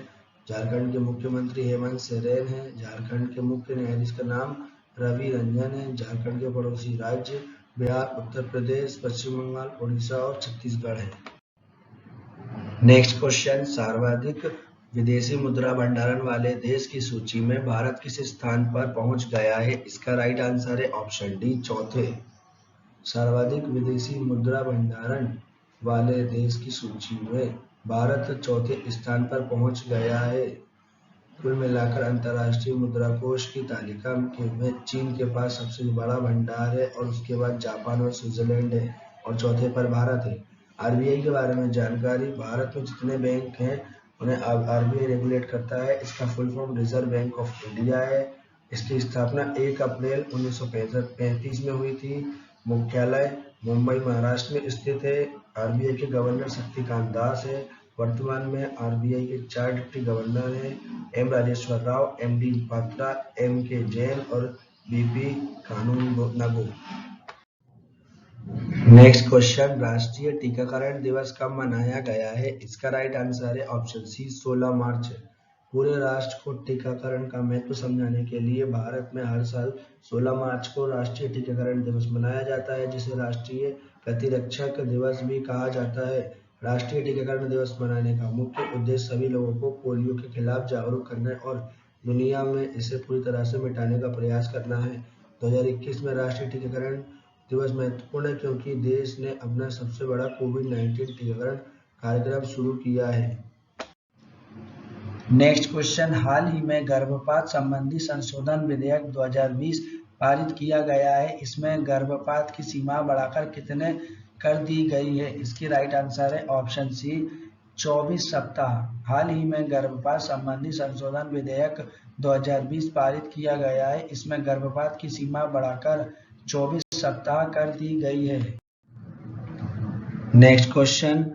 A: झारखंड के मुख्यमंत्री हेमंत सोरेन है। झारखंड के मुख्य न्यायाधीश का नाम रवि रंजन है। झारखंड के पड़ोसी राज्य बिहार, उत्तर प्रदेश, पश्चिम बंगाल, उड़ीसा और छत्तीसगढ़ है। नेक्स्ट क्वेश्चन, सर्वाधिक विदेशी मुद्रा भंडारण वाले देश की सूची में भारत किस स्थान पर पहुंच गया है? इसका राइट आंसर है ऑप्शन डी, चौथे। सर्वाधिक विदेशी मुद्रा भंडारण वाले देश की सूची में भारत चौथे स्थान पर पहुंच गया है। कुल मिलाकर अंतर्राष्ट्रीय मुद्रा कोष की तालिका में चीन के पास सबसे बड़ा भंडार है और उसके बाद जापान और स्विट्जरलैंड है और चौथे पर भारत है। आरबीआई के बारे में जानकारी, भारत में जितने बैंक हैं उन्हें आरबीआई रेगुलेट करता है। इसका full form reserve bank of India है। इसकी स्थापना 1 अप्रैल 1935 में हुई थी। मुख्यालय मुंबई महाराष्ट्र में स्थित है। आरबीआई के गवर्नर शक्तिकांत दास है। वर्तमान में आरबीआई के 4 डिप्टी गवर्नर हैं, M Rajeshwar Rao, M D Patra, M K Jain और बीपी कानूनगो। नेक्स्ट क्वेश्चन, राष्ट्रीय टीकाकरण दिवस कब मनाया गया है? इसका राइट आंसर है ऑप्शन सी, 16 मार्च। पूरे राष्ट्र को टीकाकरण का महत्व समझाने के लिए भारत में हर साल 16 मार्च को राष्ट्रीय टीकाकरण दिवस मनाया जाता है, जिसे राष्ट्रीय प्रतिरक्षक दिवस भी कहा जाता है। राष्ट्रीय टीकाकरण दिवस मनाने का मुख्य उद्देश्य सभी लोगों को पोलियो के खिलाफ जागरूक करना और दुनिया में इसे पूरी तरह से मिटाने का प्रयास करना है। 2021 में राष्ट्रीय टीकाकरण दिवस महत्वपूर्ण है क्योंकि देश ने अपना सबसे बड़ा कोविड-19 टीकाकरण कार्यक्रम शुरू किया है। नेक्स्ट क्वेश्चन, हाल ही में गर्भपात संबंधी संशोधन विधेयक 2020 पारित किया गया है। इसमें गर्भपात की सीमा बढ़ाकर कितने कर दी गई है? इसकी राइट आंसर है ऑप्शन सी, 24 सप्ताह। हाल ही में गर्भपात संबंधी संशोधन विधेयक 2020 पारित किया गया है। इसमें गर्भपात की सीमा बढ़ाकर 24 सप्ताह कर दी गई है। Next question,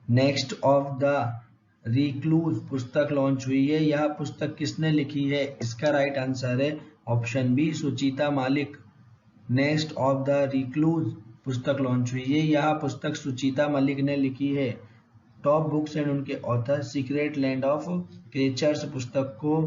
A: next of the recluse पुस्तक लॉन्च हुई है। यह पुस्तक किसने लिखी है? इसका राइट आंसर है option B, Suchita Malik. Next of the recluse पुस्तक लॉन्च हुई है। यह पुस्तक सुचिता मलिक ने लिखी है। टॉप बुक्स एंड उनके author, secret land of creatures पुस्तक को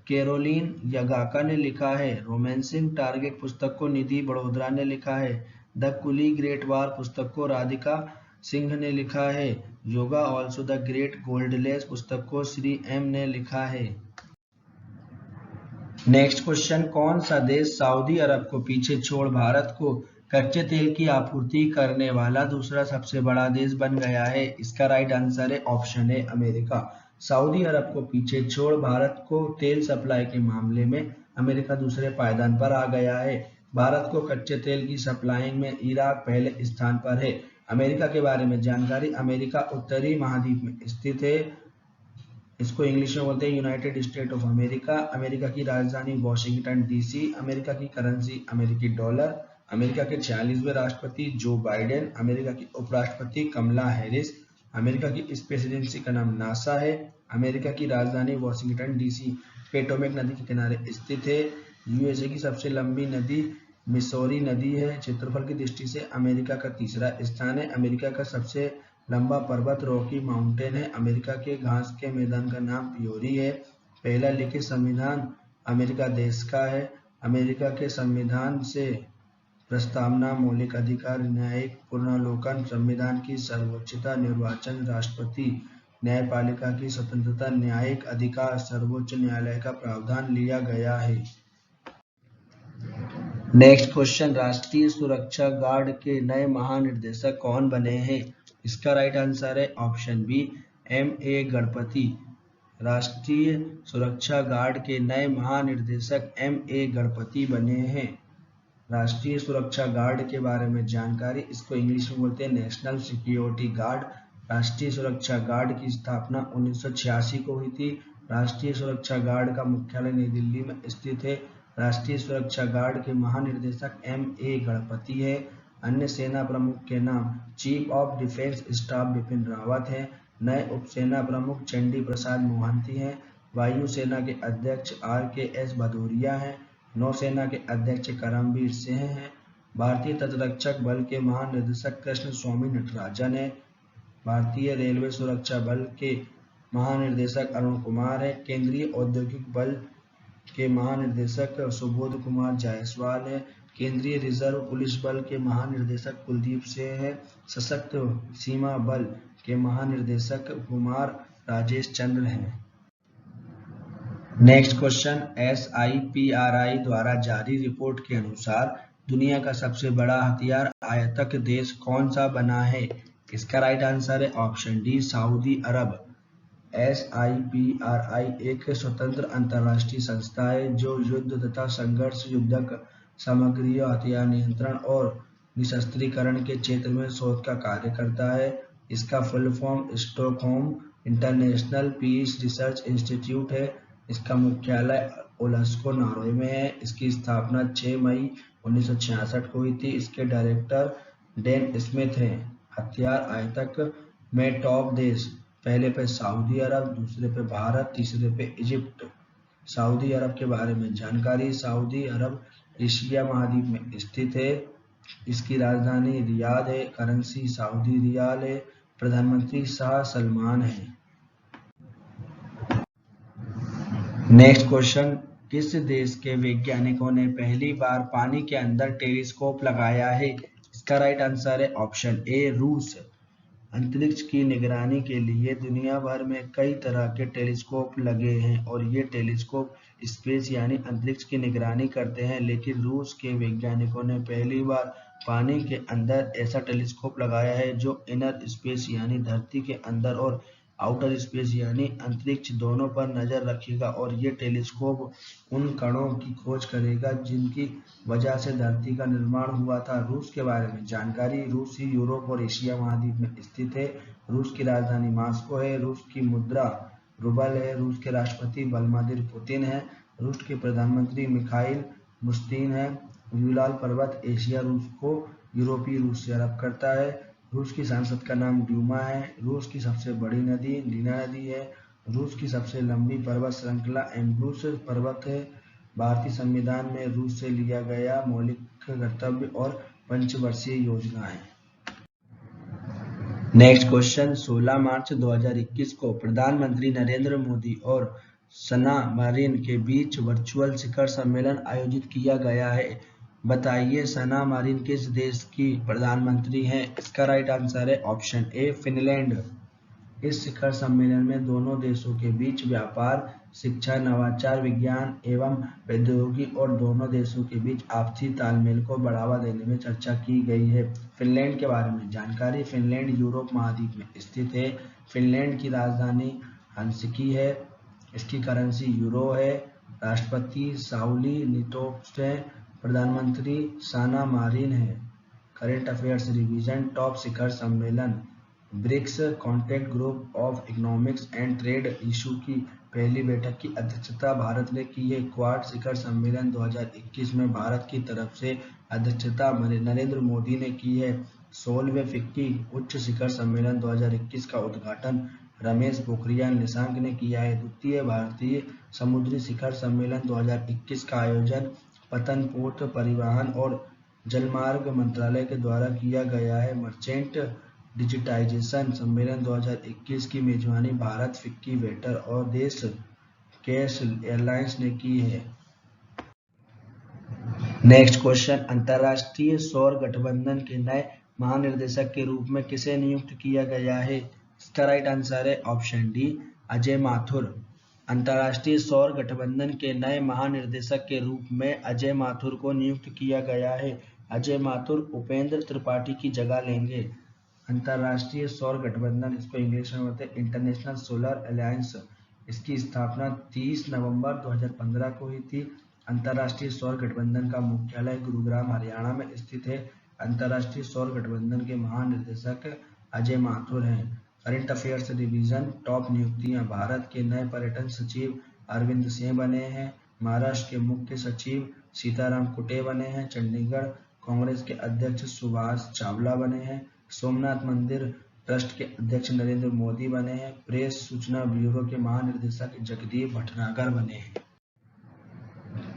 A: कैरोलिन यगाका ने लिखा है। रोमांसिंग टारगेट पुस्तक को निधि बड़ोदरा ने लिखा है। द कुली ग्रेट वार पुस्तक को राधिका सिंह ने लिखा है। योगा ऑल्सो द ग्रेट गोल्डलेस पुस्तक को श्री एम ने लिखा है। नेक्स्ट क्वेश्चन, कौन सा देश सऊदी अरब को पीछे छोड़ भारत को कच्चे तेल की आपूर्ति करने वाला दूसरा सबसे बड़ा देश बन गया है? इसका राइट आंसर है ऑप्शन ए, अमेरिका। सऊदी अरब को पीछे छोड़ भारत को तेल सप्लाई के मामले में अमेरिका दूसरे पायदान पर आ गया है। भारत को कच्चे तेल की सप्लाइंग में इराक पहले स्थान पर है। अमेरिका के बारे में जानकारी, अमेरिका उत्तरी महाद्वीप में स्थित है। इसको इंग्लिश में बोलते हैं United state of America. America की राजधानी वॉशिंगटन डीसी। अमेरिका की करेंसी अमेरिकी डॉलर। अमेरिका के 46वें राष्ट्रपति जो बाइडेन। अमेरिका की उपराष्ट्रपति कमला हैरिस। अमेरिका की स्पेस एजेंसी का नाम नासा है। अमेरिका की राजधानी वॉशिंगटन डीसी पोटोमैक नदी के किनारे स्थित है। यूएसए की सबसे लंबी नदी मिसौरी नदी है। क्षेत्रफल की दृष्टि से अमेरिका का तीसरा स्थान है। अमेरिका का सबसे लंबा पर्वत रॉकी माउंटेन है। अमेरिका के घास के मैदान का नाम प्योरी है। पहला लिखित संविधान अमेरिका देश का है। अमेरिका के संविधान से प्रस्तावना, मौलिक अधिकार, न्यायिक पुनर्विलोकन, संविधान की सर्वोच्चता, निर्वाचन, राष्ट्रपति, न्यायपालिका की स्वतंत्रता, न्यायिक अधिकार, सर्वोच्च न्यायालय का प्रावधान लिया गया है। नेक्स्ट क्वेश्चन, राष्ट्रीय सुरक्षा गार्ड के नए महानिदेशक कौन बने हैं? इसका राइट आंसर है option B, M A Ganapathy. राष्ट्रीय सुरक्षा गार्ड के नए महानिदेशक एम ए गणपति बने हैं। राष्ट्रीय सुरक्षा गार्ड के बारे में जानकारी, इसको इंग्लिश में बोलते हैं नेशनल सिक्योरिटी गार्ड। राष्ट्रीय सुरक्षा गार्ड की स्थापना 1986 को हुई थी। राष्ट्रीय सुरक्षा गार्ड का मुख्यालय नई दिल्ली में स्थित है। राष्ट्रीय सुरक्षा गार्ड के महानिदेशक एम ए गणपति है। अन्य सेना प्रमुख के नाम chief of defence staff Bipin Rawat है। नए उपसेना प्रमुख चंडी प्रसाद मोहंती हैं। वायुसेना के अध्यक्ष RKS भदौरिया हैं। नौसेना के अध्यक्ष करमबीर सिंह हैं। भारतीय तटरक्षक बल के महानिदेशक कृष्ण स्वामी नटराजन है। भारतीय रेलवे सुरक्षा बल के महानिदेशक अरुण कुमार है। केंद्रीय औद्योगिक बल के महानिदेशक सुबोध कुमार जायसवाल है। केंद्रीय रिजर्व पुलिस बल के महानिदेशक कुलदीप सिंह है। सशक्त सीमा बल के महानिदेशक कुमार राजेश चंद्र हैं। नेक्स्ट क्वेश्चन, SIPRI द्वारा जारी रिपोर्ट के अनुसार दुनिया का सबसे बड़ा हथियार आयातक देश कौन सा बना है? इसका राइट आंसर है ऑप्शन डी, सऊदी अरब। SIPRI एक स्वतंत्र अंतर्राष्ट्रीय संस्था है जो युद्ध तथा संघर्ष युद्धक सामग्रियों, हथियार नियंत्रण और निशस्त्रीकरण के क्षेत्र में शोध का कार्य करता है। इसका full form Stockholm international peace research institute है। इसका मुख्यालय ओस्लो, नॉर्वे में है। इसकी स्थापना 6 मई 1966 को हुई थी। इसके डायरेक्टर डेन स्मिथ हैं। हथियार आयातक में टॉप देश, पहले पे सऊदी अरब, दूसरे पे भारत, तीसरे पे इजिप्ट। सऊदी अरब के बारे में जानकारी, सऊदी अरब एशिया महाद्वीप में स्थित है। इसकी राजधानी रियाद है। करेंसी सऊदी रियाल है। प्रधानमंत्री शाह सलमान है। नेक्स्ट क्वेश्चन, किस देश के वैज्ञानिकों ने पहली बार पानी के अंदर टेलीस्कोप लगाया है? इसका राइट आंसर है ऑप्शन ए, रूस। अंतरिक्ष की निगरानी के लिए दुनिया भर में कई तरह के टेलीस्कोप लगे हैं और ये टेलीस्कोप स्पेस यानी अंतरिक्ष की निगरानी करते हैं, लेकिन रूस के वैज्ञानिकों ने पहली बार पानी के अंदर ऐसा टेलीस्कोप लगाया है जो इनर स्पेस यानी धरती के अंदर और आउटर स्पेस यानी अंतरिक्ष दोनों पर नजर रखेगा और ये टेलीस्कोप उन कणों की खोज करेगा जिनकी वजह से धरती का निर्माण हुआ था। रूस के बारे में जानकारी, रूस ही यूरोप और एशिया महाद्वीप में स्थित है। रूस की राजधानी मॉस्को है। रूस की मुद्रा रूबल है। रूस के राष्ट्रपति व्लादिमीर पुतिन है। रूस के प्रधानमंत्री मिखाइल मुश्तिन है। यूराल पर्वत एशिया रूस को यूरोपीय रूस से अलग करता है। रूस की संसद का नाम ड्यूमा है। रूस की सबसे बड़ी नदी लीना नदी है। रूस की सबसे लंबी पर्वत श्रृंखला एल्ब्रूस पर्वत है। भारतीय संविधान में रूस से लिया गया मौलिक कर्तव्य और पंचवर्षीय योजना है। नेक्स्ट क्वेश्चन, 16 मार्च 2021 को प्रधानमंत्री नरेंद्र मोदी और सना मारिन के बीच वर्चुअल शिखर सम्मेलन आयोजित किया गया है। बताइए सना मारिन किस देश की प्रधानमंत्री हैं? इसका राइट आंसर है ऑप्शन ए, फिनलैंड। इस शिखर सम्मेलन में दोनों देशों के बीच व्यापार, शिक्षा, नवाचार, विज्ञान एवं प्रौद्योगिकी और दोनों देशों के बीच आपसी तालमेल को बढ़ावा देने में चर्चा की गई है। फिनलैंड के बारे में जानकारी, फिनलैंड यूरोप महाद्वीप में स्थित है। फिनलैंड की राजधानी हेलसिंकी है। इसकी करेंसी यूरो है। राष्ट्रपति साउली निनिस्टो है। प्रधानमंत्री सना मारिन है। करेंट अफेयर्स रिवीजन, टॉप शिखर सम्मेलन, BRICS contact group of economics and trade issue की पहली बैठक की अध्यक्षता भारत ने की है। क्वाड शिखर सम्मेलन 2021 में भारत की तरफ से अध्यक्षता नरेंद्र मोदी ने की है। 16वें फिक्की उच्च शिखर सम्मेलन 2021 का उद्घाटन रमेश पोखरियाल निशंक ने किया है। द्वितीय भारतीय समुद्री शिखर सम्मेलन 2021 का आयोजन पतन पोर्ट परिवहन और जलमार्ग मंत्रालय के द्वारा किया गया है। मर्चेंट डिजिटाइजेशन सम्मेलन 2021 की मेजबानी भारत, फिक्की, वेटर और देश कैश एयरलाइंस ने की है। नेक्स्ट क्वेश्चन, अंतर्राष्ट्रीय सौर गठबंधन के नए महानिर्देशक के रूप में किसे नियुक्त किया गया है? इसका राइट आंसर है ऑप्शन डी, अजय माथुर। अंतर्राष्ट्रीय सौर गठबंधन के नए महानिर्देशक के रूप में अजय माथुर को नियुक्त किया गया है। अजय माथुर उपेंद्र त्रिपाठी की जगह लेंगे। अंतर्राष्ट्रीय सौर गठबंधन, इसको इंग्लिश में बोलते हैं इंटरनेशनल सोलर अलायंस, इसकी स्थापना 30 नवंबर 2015 को हुई थी। अंतर्राष्ट्रीय सौर गठबंधन का मुख्यालय गुरुग्राम, हरियाणा में स्थित है। अंतर्राष्ट्रीय सौर गठबंधन के महानिर्देशक अजय माथुर हैं। करंट अफेयर्स रिवीजन, टॉप नियुक्तियां, भारत के नए पर्यटन सचिव अरविंद सिंह बने हैं। महाराष्ट्र के मुख्य सचिव सीताराम कुटे बने हैं। चंडीगढ़ कांग्रेस के अध्यक्ष सुभाष चावला बने हैं। सोमनाथ मंदिर ट्रस्ट के अध्यक्ष नरेंद्र मोदी बने हैं। प्रेस सूचना ब्यूरो के महानिदेशक जगदीप भटनागर बने हैं।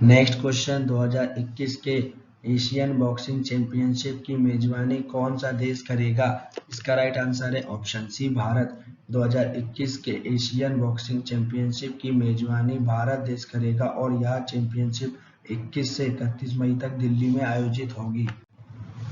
A: नेक्स्ट क्वेश्चन, 2021 के एशियन बॉक्सिंग चैंपियनशिप की मेजबानी कौन सा देश करेगा? इसका राइट आंसर है ऑप्शन सी भारत। 2021 के एशियन बॉक्सिंग चैंपियनशिप की मेजबानी भारत देश करेगा और यह चैंपियनशिप 21 से 31 मई तक दिल्ली में आयोजित होगी।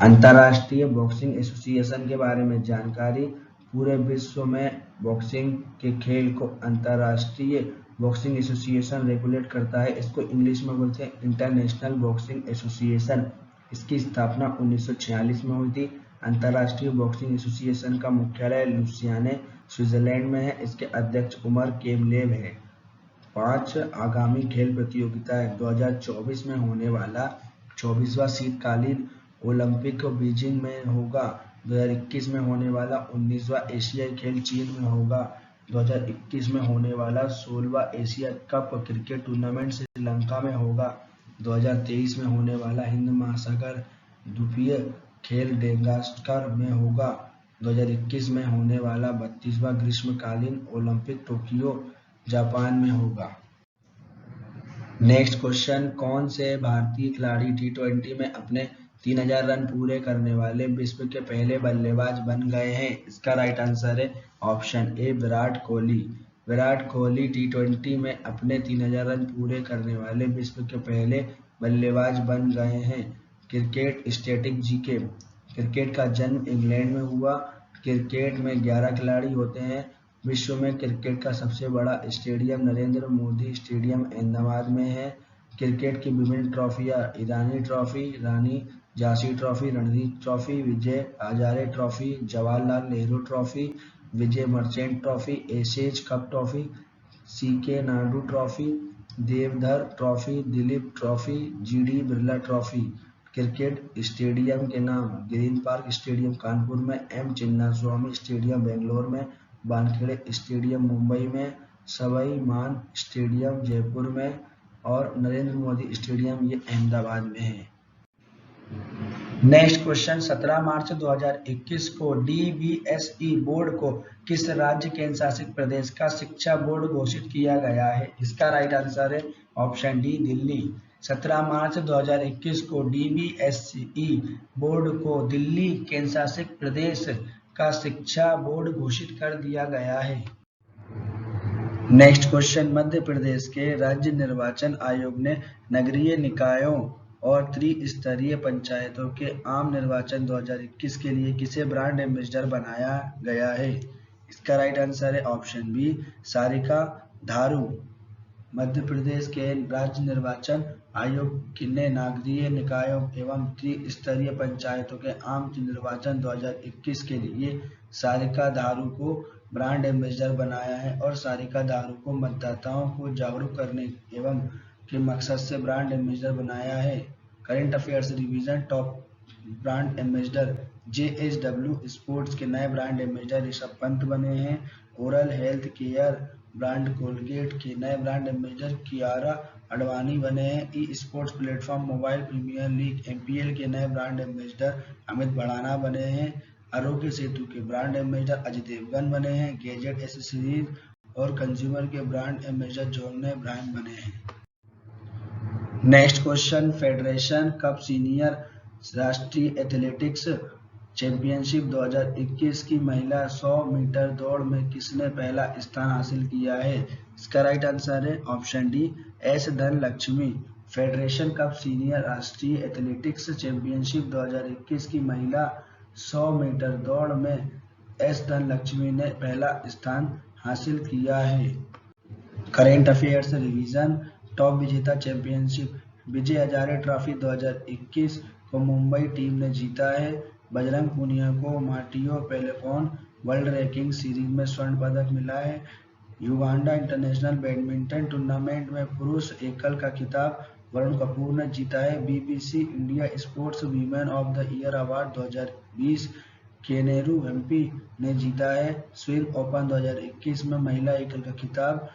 A: अंतर्राष्ट्रीय बॉक्सिंग एसोसिएशन के बारे में जानकारी। पूरे विश्व में बॉक्सिंग के खेल को अंतर्राष्ट्रीय बॉक्सिंग एसोसिएशन रेगुलेट करता है। इसको इंग्लिश में बोलते हैं इंटरनेशनल बॉक्सिंग एसोसिएशन। इसकी स्थापना 1946 में हुई थी। अंतर्राष्ट्रीय बॉक्सिंग एसोसिएशन का मुख्यालय लुसियाने स्विट्जरलैंड में है। इसके अध्यक्ष उमर केमलेव है। 5 आगामी खेल प्रतियोगिताएं 2024 में होने वाला 24वां शीतकालीन ओलंपिक बीजिंग में होगा। 2021 में होने वाला 19वां एशियाई खेल चीन में होगा। 2021 में होने वाला 16वां Asia cup cricket tournament Sri Lanka में होगा। 2023 में होने वाला हिंद महासागर द्वीपीय खेल डेगास्कर में होगा। 2021 में होने वाला 32वां ग्रीष्मकालीन ओलंपिक टोक्यो जापान में होगा। नेक्स्ट क्वेश्चन, कौन से भारतीय खिलाड़ी T20 में अपने 3000 रन पूरे करने वाले विश्व के पहले बल्लेबाज बन गए हैं? इसका राइट आंसर है ऑप्शन ए विराट कोहली। विराट कोहली T20 में अपने 3000 रन पूरे करने वाले विश्व के पहले बल्लेबाज बन गए हैं। Cricket static GK. क्रिकेट का जन्म इंग्लैंड में हुआ। क्रिकेट में 11 खिलाड़ी होते हैं। विश्व में क्रिकेट का सबसे बड़ा स्टेडियम नरेंद्र मोदी स्टेडियम अहमदाबाद में है। क्रिकेट की विभिन्न ट्रॉफियां Irani trophy, Rani Jhansi trophy, Ranji trophy, Vijay Hazare trophy, Jawaharlal Nehru trophy, Vijay Merchant trophy, Ashes cup trophy, CK Naidu trophy, Deodhar trophy, Duleep trophy, GD Birla trophy. Cricket stadium के नाम ग्रीन पार्क स्टेडियम कानपुर में, एम चिन्नास्वामी स्टेडियम बेंगलोर में, वानखेड़े स्टेडियम मुंबई में, सवाई मान स्टेडियम जयपुर में और नरेंद्र मोदी स्टेडियम ये अहमदाबाद में है। नेक्स्ट क्वेश्चन, 17 मार्च 2021 को DBSE बोर्ड को किस राज्य केंद्र शासित प्रदेश का शिक्षा बोर्ड घोषित किया गया है? इसका राइट आंसर है ऑप्शन डी दिल्ली। 17 मार्च 2021 को DBSE बोर्ड को दिल्ली केंद्र शासित प्रदेश का शिक्षा बोर्ड घोषित कर दिया गया है। नेक्स्ट क्वेश्चन, मध्य प्रदेश के राज्य निर्वाचन आयोग ने नगरीय निकायों और त्रिस्तरीय पंचायतों के आम निर्वाचन 2021 के लिए किसे ब्रांड एम्बेसडर बनाया गया है? इसका राइट आंसर है ऑप्शन बी सारिका धारू। मध्य प्रदेश के राज्य निर्वाचन आयोग ने नगरीय निकायों एवं त्रिस्तरीय पंचायतों के आम निर्वाचन 2021 के लिए सारिका धारू को ब्रांड एम्बेसडर बनाया है और सारिका धारू को मतदाताओं को जागरूक करने एवं के मकसद से ब्रांड एम्बेसडर बनाया है। Current affairs revision, top brand ambassador JSW sports के नए ब्रांड एम्बेसडर ऋषभ पंत बने हैं। Oral health care brand Colgate के नए ब्रांड एम्बेसडर कियारा अडवाणी बने हैं। E sports platform mobile premier league MPL के नए ब्रांड एम्बेसडर अमित भड़ाना बने हैं। आरोग्य सेतु के ब्रांड एम्बेसडर अजय देवगन बने हैं। गैजेट एसेसरीज और कंज्यूमर के ब्रांड एम्बेसडर जॉन इब्राहिम बने हैं। Next question, federation cup senior राष्ट्रीय एथलेटिक्स चैंपियनशिप 2021 की महिला 100 मीटर दौड़ में किसने पहला स्थान हासिल किया है? इसका राइट आंसर है option D S Dhanlaxmi. Federation cup senior राष्ट्रीय एथलेटिक्स चैंपियनशिप 2021 की महिला 100 मीटर दौड़ में एस धनलक्ष्मी ने पहला स्थान हासिल किया है। करेंट अफेयर्स रिवीजन, टॉप विजेता चैंपियनशिप विजय हजारे ट्रॉफी 2021 को मुंबई टीम ने जीता है। बजरंग पूनिया को मार्टियो पेलेफोन वर्ल्ड रैंकिंग सीरीज में स्वर्ण पदक मिला है। युगांडा इंटरनेशनल बैडमिंटन टूर्नामेंट में पुरुष एकल का खिताब वरुण कपूर ने जीता है। BBC India sports women of the year award 2020 केनेरू MP ने जीता है। स्विस ओपन 2021 में महिला एकल का खिताब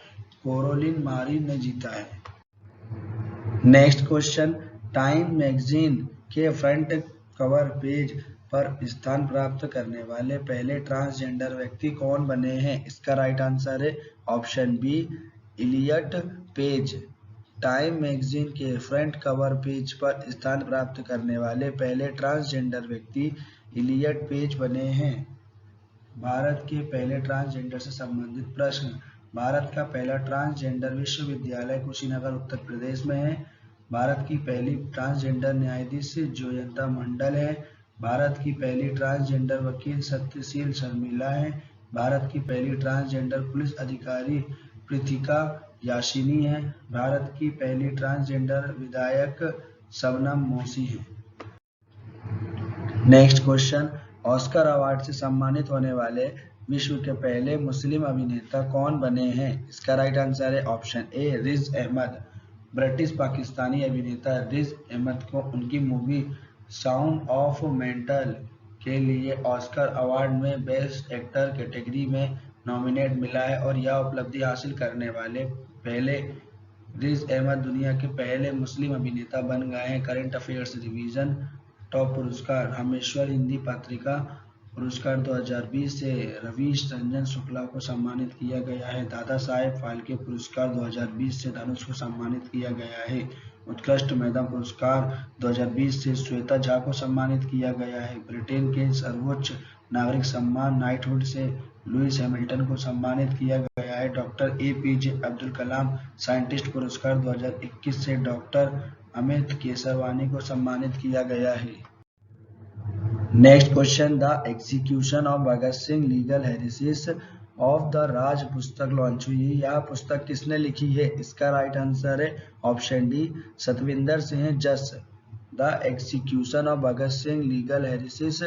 A: कोरोलिन मारिन ने जीता है। नेक्स्ट क्वेश्चन, टाइम मैगजीन के फ्रंट कवर पेज पर स्थान प्राप्त करने वाले पहले ट्रांसजेंडर व्यक्ति कौन बने हैं? इसका राइट आंसर है option B Elliot Page. Time magazine के फ्रंट कवर पेज पर स्थान प्राप्त करने वाले पहले ट्रांसजेंडर व्यक्ति इलियट पेज बने हैं। भारत के पहले ट्रांसजेंडर से संबंधित प्रश्न। भारत का पहला ट्रांसजेंडर विश्वविद्यालय कुशीनगर उत्तर प्रदेश में है। भारत की पहली ट्रांसजेंडर न्यायाधीश जोयंता मंडल है। भारत की पहली ट्रांसजेंडर वकील सत्यशील शर्मिला है। भारत की पहली ट्रांसजेंडर पुलिस अधिकारी पृथिका याशिनी है। भारत की पहली ट्रांसजेंडर विधायक शबनम मोसी है। नेक्स्ट क्वेश्चन, ऑस्कर अवार्ड से सम्मानित होने वाले विश्व के पहले मुस्लिम अभिनेता कौन बने हैं? इसका राइट आंसर है option A Riz Ahmed. British Pakistani अभिनेता रिज अहमद को उनकी मूवी साउंड ऑफ मेटल के लिए ऑस्कर अवार्ड में बेस्ट एक्टर कैटेगरी में नॉमिनेट मिला है और यह उपलब्धि हासिल करने वाले पहले रिज अहमद दुनिया के पहले मुस्लिम अभिनेता बन गए हैं। करंट अफेयर्स रिवीजन टॉप पुरस्कार। रामेश्वर हिंदी पत्रिका पुरस्कार 2020 से रवीश रंजन शुक्ला को सम्मानित किया गया है। दादा साहेब फाल्के पुरस्कार 2020 से धनुष को सम्मानित किया गया है। उत्कृष्ट महिला पुरस्कार 2020 से श्वेता झा को सम्मानित किया गया है। ब्रिटेन के सर्वोच्च नागरिक सम्मान नाइटहुड से लुईस हैमिल्टन को सम्मानित किया गया है। Doctor APJ Abdul Kalam scientist पुरस्कार 2021 से डॉक्टर अमित केसरवानी को सम्मानित किया गया है। Next question, the execution of Bhagat Singh legal heritage of the Raj पुस्तक लॉन्च हुई। यह पुस्तक किसने लिखी है? इसका राइट आंसर है option D Satvinder Singh Jass. The execution of Bhagat Singh legal heritage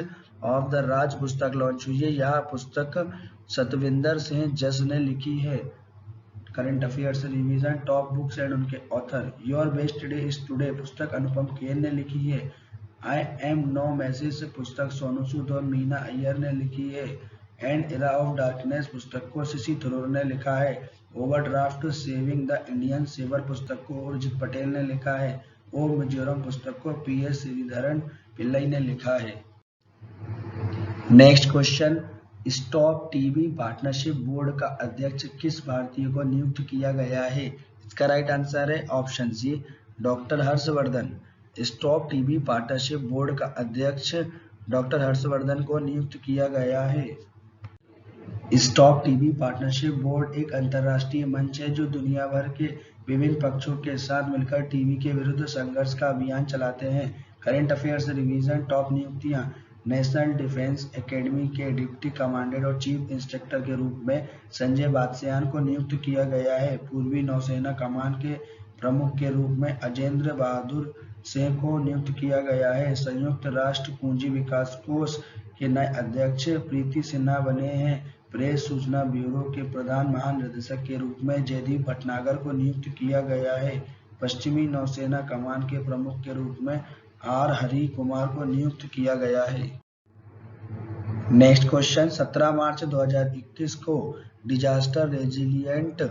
A: of the Raj पुस्तक लॉन्च हुई है। यह पुस्तक सतविंदर सिंह जस ने लिखी है। Current affairs revision top books and उनके author. Your best day is today पुस्तक अनुपम खेर ने लिखी है। आई एम नो मैसेज पुस्तक सोनू सूद और मीना अय्यर ने लिखी है। एंड एरा ऑफ डार्कनेस पुस्तक को शशि थरूर ने लिखा है। Overdraft saving the Indian saver पुस्तक को उर्जित पटेल ने लिखा है। ओ मिजोरम पुस्तक को PS श्रीधरन पिल्लई ने लिखा है। Next question, stop TB partnership board का अध्यक्ष किस भारतीय को नियुक्त किया गया है? इसका राइट आंसर है option C doctor Harshvardhan. Stop TB partnership board का अध्यक्ष डॉक्टर हर्षवर्धन को नियुक्त किया गया है। स्टॉप टीबी पार्टनरशिप बोर्ड एक अंतर्राष्ट्रीय मंच है जो दुनिया भर के विभिन्न पक्षों के साथ मिलकर टीबी के विरुद्ध संघर्ष का अभियान चलाते हैं। करंट अफेयर्स रिवीजन टॉप नियुक्तियां। नेशनल डिफेंस एकेडमी के डिप्टी कमांडेंट और चीफ इंस्ट्रक्टर के रूप में संजय बादशाहन को नियुक्त किया गया है। पूर्वी नौसेना कमान के प्रमुख के रूप में अजेंद्र बहादुर सिंह को नियुक्त किया गया है। संयुक्त राष्ट्र पूंजी विकास कोष के नए अध्यक्ष प्रीति सिन्हा बने हैं। प्रेस सूचना ब्यूरो के प्रधान महानिदेशक के रूप में जयदीप भटनागर को नियुक्त किया गया है। पश्चिमी नौसेना कमान के प्रमुख के रूप में R हरि कुमार को नियुक्त किया गया है। नेक्स्ट क्वेश्चन, 17 मार्च 2021 को डिजास्टर रेजिलिएंट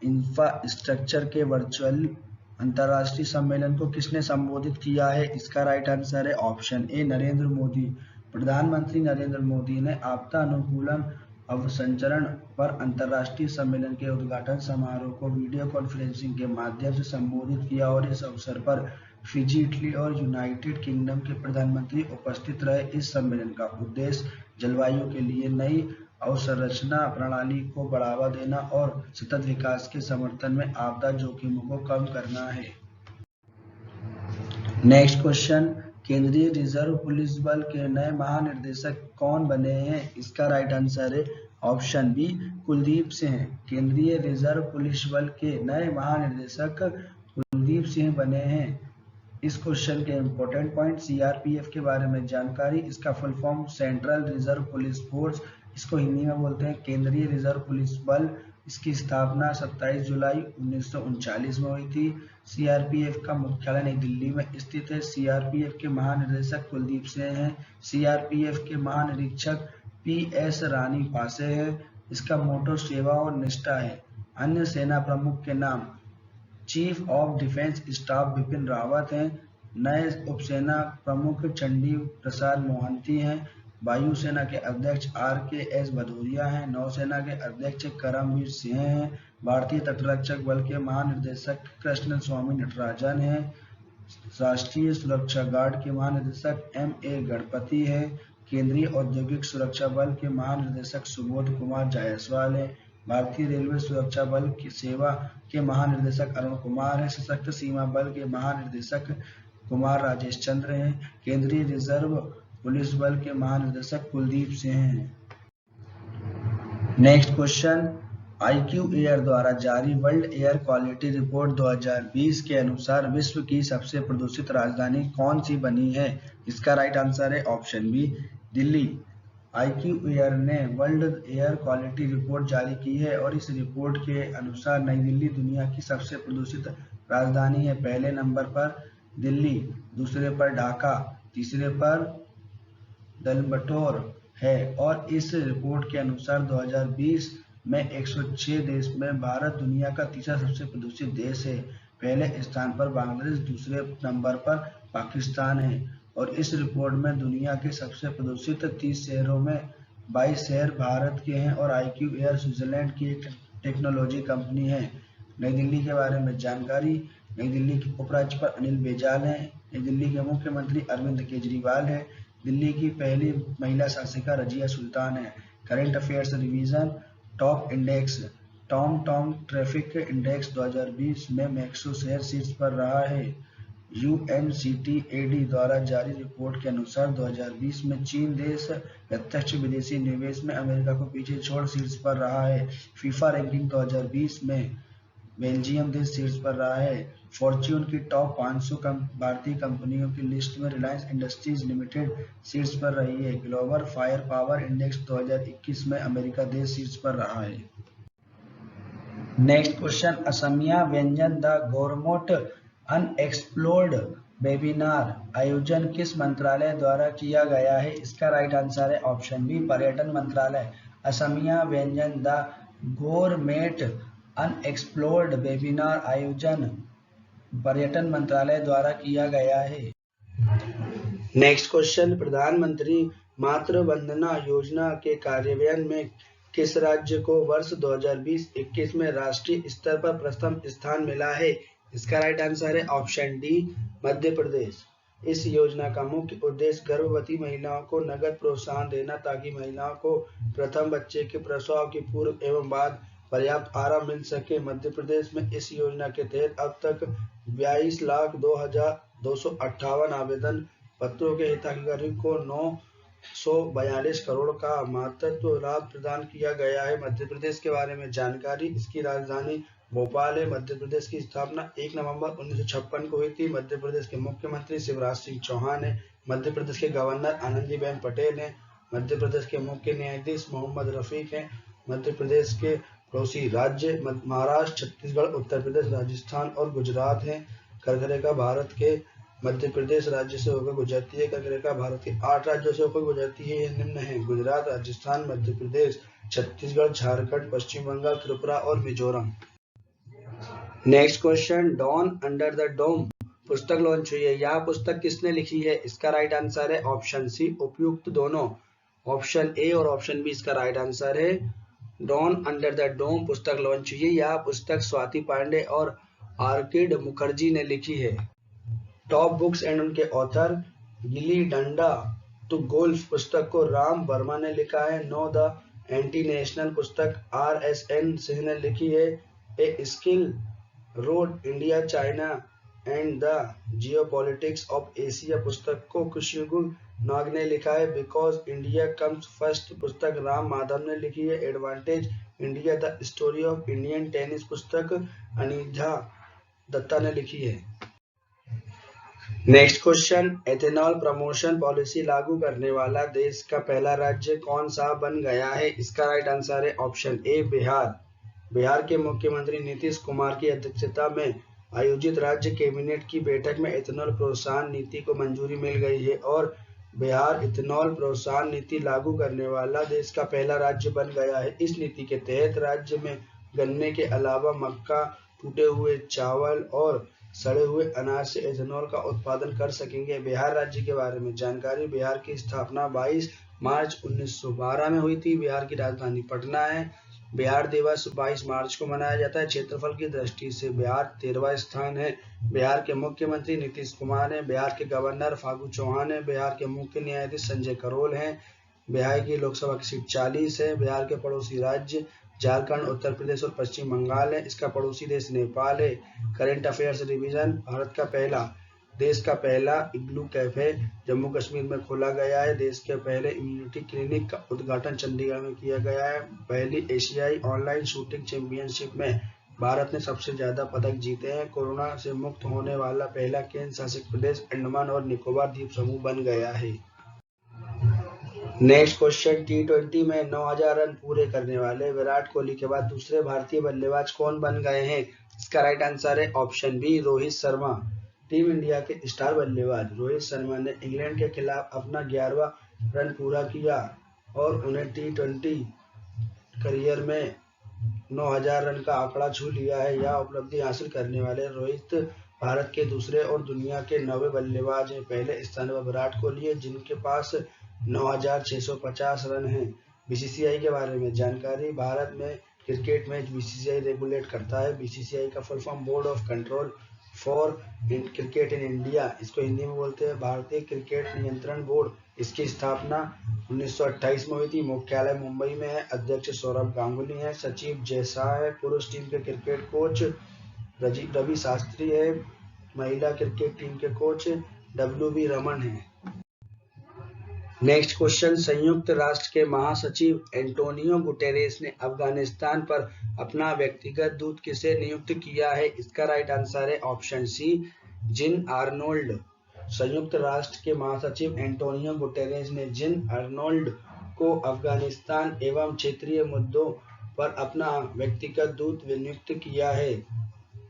A: इंफ्रास्ट्रक्चर के वर्चुअल अंतर्राष्ट्रीय सम्मेलन को किसने संबोधित किया है? इसका राइट आंसर है ऑप्शन ए नरेंद्र मोदी। प्रधानमंत्री नरेंद्र मोदी ने आपदा अनुकूलन अवसंरचना पर अंतर्राष्ट्रीय सम्मेलन के उद्घाटन समारोह को वीडियो कॉन्फ्रेंसिंग के माध्यम से संबोधित किया और इस अवसर पर फिजी, इटली और यूनाइटेड किंगडम के प्रधानमंत्री उपस्थित रहे। इस सम्मेलन का उद्देश्य जलवायु के लिए नई अवसंरचना प्रणाली को बढ़ावा देना और सतत विकास के समर्थन में आपदा जोखिमों को कम करना है। नेक्स्ट क्वेश्चन, केंद्रीय रिजर्व पुलिस बल के नए महानिदेशक कौन बने हैं? इसका राइट आंसर है ऑप्शन बी कुलदीप सिंह। केंद्रीय रिजर्व पुलिस बल के नए महानिदेशक कुलदीप सिंह बने हैं। इस क्वेश्चन के इंपॉर्टेंट पॉइंट, CRPF के बारे में जानकारी। इसका full form central reserve police force, इसको हिंदी में बोलते हैं केंद्रीय रिजर्व पुलिस बल। इसकी स्थापना 27 जुलाई 1939 में हुई थी। CRPF का मुख्यालय नई दिल्ली में स्थित है। CRPF के महानिदेशक कुलदीप सिंह हैं। CRPF के महानिरीक्षक PS रानी पासे हैं। इसका मोटो सेवा और निष्ठा है। अन्य सेना प्रमुख के नाम chief of defence staff Bipin Rawat हैं। नए उपसेना प्रमुख चंडी प्रसाद मोहंती हैं। वायुसेना के अध्यक्ष RKS भदौरिया हैं। नौसेना के अध्यक्ष करमबीर सिंह हैं। भारतीय तटरक्षक बल के महानिदेशक कृष्ण स्वामी नटराजन हैं। राष्ट्रीय सुरक्षा गार्ड के महानिदेशक M.A. गणपति हैं। केंद्रीय औद्योगिक सुरक्षा बल के महानिदेशक सुबोध कुमार जायसवाल हैं। भारतीय रेलवे सुरक्षा बल की सेवा के महानिदेशक अरुण कुमार हैं। सशस्त्र सीमा बल के महानिदेशक कुमार राजेश चंद्र हैं। केंद्रीय रिजर्व पुलिस बल के महानिदेशक कुलदीप सिंह हैं। नेक्स्ट क्वेश्चन, IQ एयर द्वारा जारी वर्ल्ड एयर क्वालिटी रिपोर्ट 2020 के अनुसार विश्व की सबसे प्रदूषित राजधानी कौन सी बनी है? इसका राइट आंसर है option B, Delhi. IQ air ने वर्ल्ड एयर क्वालिटी रिपोर्ट जारी की है और इस रिपोर्ट के अनुसार नई दिल्ली दुनिया की सबसे प्रदूषित राजधानी है। पहले नंबर पर दिल्ली, दूसरे पर ढाका, तीसरे पर दलबटोर है। और इस रिपोर्ट के अनुसार 2020 में 106 देश में भारत दुनिया का तीसरा सबसे प्रदूषित देश है। पहले स्थान पर बांग्लादेश, दूसरे नंबर पर पाकिस्तान है। और इस रिपोर्ट में दुनिया के सबसे प्रदूषित 30 शहरों में 22 शहर भारत के हैं और IQ एयर स्विट्जरलैंड की एक टेक्नोलॉजी कंपनी है। नई दिल्ली के बारे में जानकारी, नई दिल्ली के उपराज्यपाल अनिल बैजल हैं। नई दिल्ली के मुख्यमंत्री अरविंद केजरीवाल हैं। दिल्ली की पहली महिला शासिका रजिया सुल्तान है। Current affairs revision, top index, Tom traffic index 2020 में मैक्सो शहर शीर्ष पर रहा है। UNCTAD द्वारा जारी रिपोर्ट के अनुसार 2020 में चीन देश प्रत्यक्ष विदेशी निवेश में अमेरिका को पीछे छोड़ शीर्ष पर रहा है। फीफा रैंकिंग 2020 में बेल्जियम देश शीर्ष पर रहा है। फॉर्च्यून की टॉप 500 भारतीय कंपनियों की लिस्ट में रिलायंस इंडस्ट्रीज लिमिटेड शीर्ष पर रही है। ग्लोबल फायर पावर इंडेक्स 2021 में अमेरिका देश शीर्ष पर रहा है। नेक्स्ट क्वेश्चन, असमिया व्यंजन द गोरमोट अनएक्सप्लोर्ड वेबिनार आयोजन किस मंत्रालय द्वारा किया गया है? इसका राइट आंसर है ऑप्शन बी, पर्यटन मंत्रालय। असमिया व्यंजन द गोरमेट अनएक्सप्लोर्ड वेबिनार आयोजन पर्यटन मंत्रालय द्वारा किया गया है। नेक्स्ट क्वेश्चन, प्रधानमंत्री मातृ वंदना योजना के कार्यान्वयन में किस राज्य को वर्ष 2020-21 में राष्ट्रीय स्तर पर प्रथम स्थान मिला है? इसका राइट आंसर है ऑप्शन डी, मध्य प्रदेश। इस योजना का मुख्य उद्देश्य गर्भवती महिलाओं को नगद प्रोत्साहन देना ताकि महिलाओं को प्रथम बच्चे के प्रसव के पूर्व एवं बाद पर्याप्त आराम मिल सके। मध्य प्रदेश में इस योजना के तहत अब तक 22,02,258 आवेदन पत्रों के हितग्राहियों को 942 करोड़ का मातृत्व लाभ प्रदान किया गया है। मध्य प्रदेश के बारे में जानकारी, इसकी राजधानी भोपाल है। मध्य प्रदेश की स्थापना 1 नवंबर 1956 को हुई थी। मध्य प्रदेश के मुख्यमंत्री शिवराज सिंह चौहान है। मध्य प्रदेश के गवर्नर आनंदीबेन पटेल हैं। मध्य प्रदेश के मुख्य न्यायाधीश मोहम्मद रफीक हैं। मध्य प्रदेश के पड़ोसी राज्य महाराष्ट्र, छत्तीसगढ़, उत्तर प्रदेश, राजस्थान और गुजरात हैं। कर्करेखा भारत के मध्य प्रदेश राज्य से होकर गुजरती है। कर्करेखा भारत के 8 राज्यों से होकर गुजरती है। ये निम्न है: गुजरात, राजस्थान, मध्य प्रदेश, छत्तीसगढ़, झारखंड, पश्चिम बंगाल, त्रिपुरा और Mizoram. Next question, Dawn under the dome पुस्तक लॉन्च हुई है। यह पुस्तक किसने लिखी है? इसका राइट आंसर है ऑप्शन सी, उपयुक्त दोनों। ऑप्शन ए और ऑप्शन बी इसका राइट आंसर है। डॉन अंडर द डोम पुस्तक लॉन्च हुई है। यह पुस्तक स्वाति पांडे और आर्किड मुखर्जी ने लिखी है। टॉप बुक्स एंड उनके author, gilli danda to golf पुस्तक को राम वर्मा ने लिखा है। नो द एंटी नेशनल पुस्तक RSN सिंह ने लिखी है। A skill road India China and the geopolitics of Asia पुस्तक को कुशुगु नाग ने लिखा है। बिकॉज इंडिया कम्स फर्स्ट पुस्तक राम माधव ने लिखी है। Advantage India the story of Indian tennis पुस्तक अनिधा दत्ता ने लिखी है। Next question, ethanol promotion policy लागू करने वाला देश का पहला राज्य कौन सा बन गया है? इसका राइट आंसर है ऑप्शन ए, बिहार। बिहार के मुख्यमंत्री नीतीश कुमार की अध्यक्षता में आयोजित राज्य कैबिनेट की बैठक में एथेनॉल प्रोत्साहन नीति को मंजूरी मिल गई है और बिहार इथेनॉल प्रोत्साहन नीति लागू करने वाला देश का पहला राज्य बन गया है। इस नीति के तहत राज्य में गन्ने के अलावा मक्का, टूटे हुए चावल और सड़े हुए अनाज से एथेनॉल का उत्पादन कर सकेंगे। बिहार राज्य के बारे में जानकारी, बिहार की स्थापना 22 मार्च 1912 में हुई थी। बिहार की राजधानी पटना है। बिहार दिवस 22 मार्च को मनाया जाता है। क्षेत्रफल की दृष्टि से बिहार 13वां स्थान है। बिहार के मुख्यमंत्री नीतीश कुमार हैं। बिहार के गवर्नर फागू चौहान है। बिहार के मुख्य न्यायाधीश संजय करोल हैं। बिहार की लोकसभा की सीट 40 है। बिहार के पड़ोसी राज्य झारखंड, उत्तर प्रदेश और पश्चिम बंगाल है। इसका पड़ोसी देश नेपाल है। करंट अफेयर्स रिवीजन, देश का पहला इग्लू कैफे जम्मू कश्मीर में खोला गया है। देश के पहले इम्यूनिटी क्लिनिक का उद्घाटन चंडीगढ़ में किया गया है। पहली एशियाई ऑनलाइन शूटिंग चैंपियनशिप में भारत ने सबसे ज्यादा पदक जीते हैं। कोरोना से मुक्त होने वाला पहला केंद्र शासित प्रदेश अंडमान और निकोबार द्वीप समूह बन गया है। नेक्स्ट क्वेश्चन, T20 में 9000 रन पूरे करने वाले विराट कोहली के बाद दूसरे भारतीय बल्लेबाज कौन बन गए हैं? इसका राइट आंसर है option B, Rohit Sharma. Team India के स्टार बल्लेबाज रोहित शर्मा ने इंग्लैंड के खिलाफ अपना 11वां रन पूरा किया और उन्हें T20 करियर में 9000 रन का आंकड़ा छू लिया है। यह उपलब्धि हासिल करने वाले रोहित भारत के दूसरे और दुनिया के 9वें बल्लेबाज हैं। पहले स्थान पर विराट कोहली है जिनके पास 9650 रन हैं। बीसीसीआई के बारे में जानकारी, भारत में क्रिकेट मैच बीसीसीआई रेगुलेट करता है। बीसीसीआई का full form board of control for cricket in India, इसको हिंदी में बोलते हैं भारतीय क्रिकेट नियंत्रण बोर्ड। इसकी स्थापना 1928 में हुई थी। मुख्यालय मुंबई में है। अध्यक्ष सौरभ गांगुली है। सचिव जय शाह है। पुरुष टीम के क्रिकेट कोच रवि शास्त्री है। महिला क्रिकेट टीम के कोच WB रमन है। नेक्स्ट क्वेश्चन, संयुक्त राष्ट्र के महासचिव एंटोनियो गुटेरेस ने अफगानिस्तान पर अपना व्यक्तिगत दूत किसे नियुक्त किया है? इसका राइट आंसर है ऑप्शन सी, जिन आर्नोल्ड। संयुक्त राष्ट्र के महासचिव एंटोनियो गुटेरेस ने जिन आर्नोल्ड को अफगानिस्तान एवं क्षेत्रीय मुद्दों पर अपना व्यक्तिगत दूत नियुक्त किया है।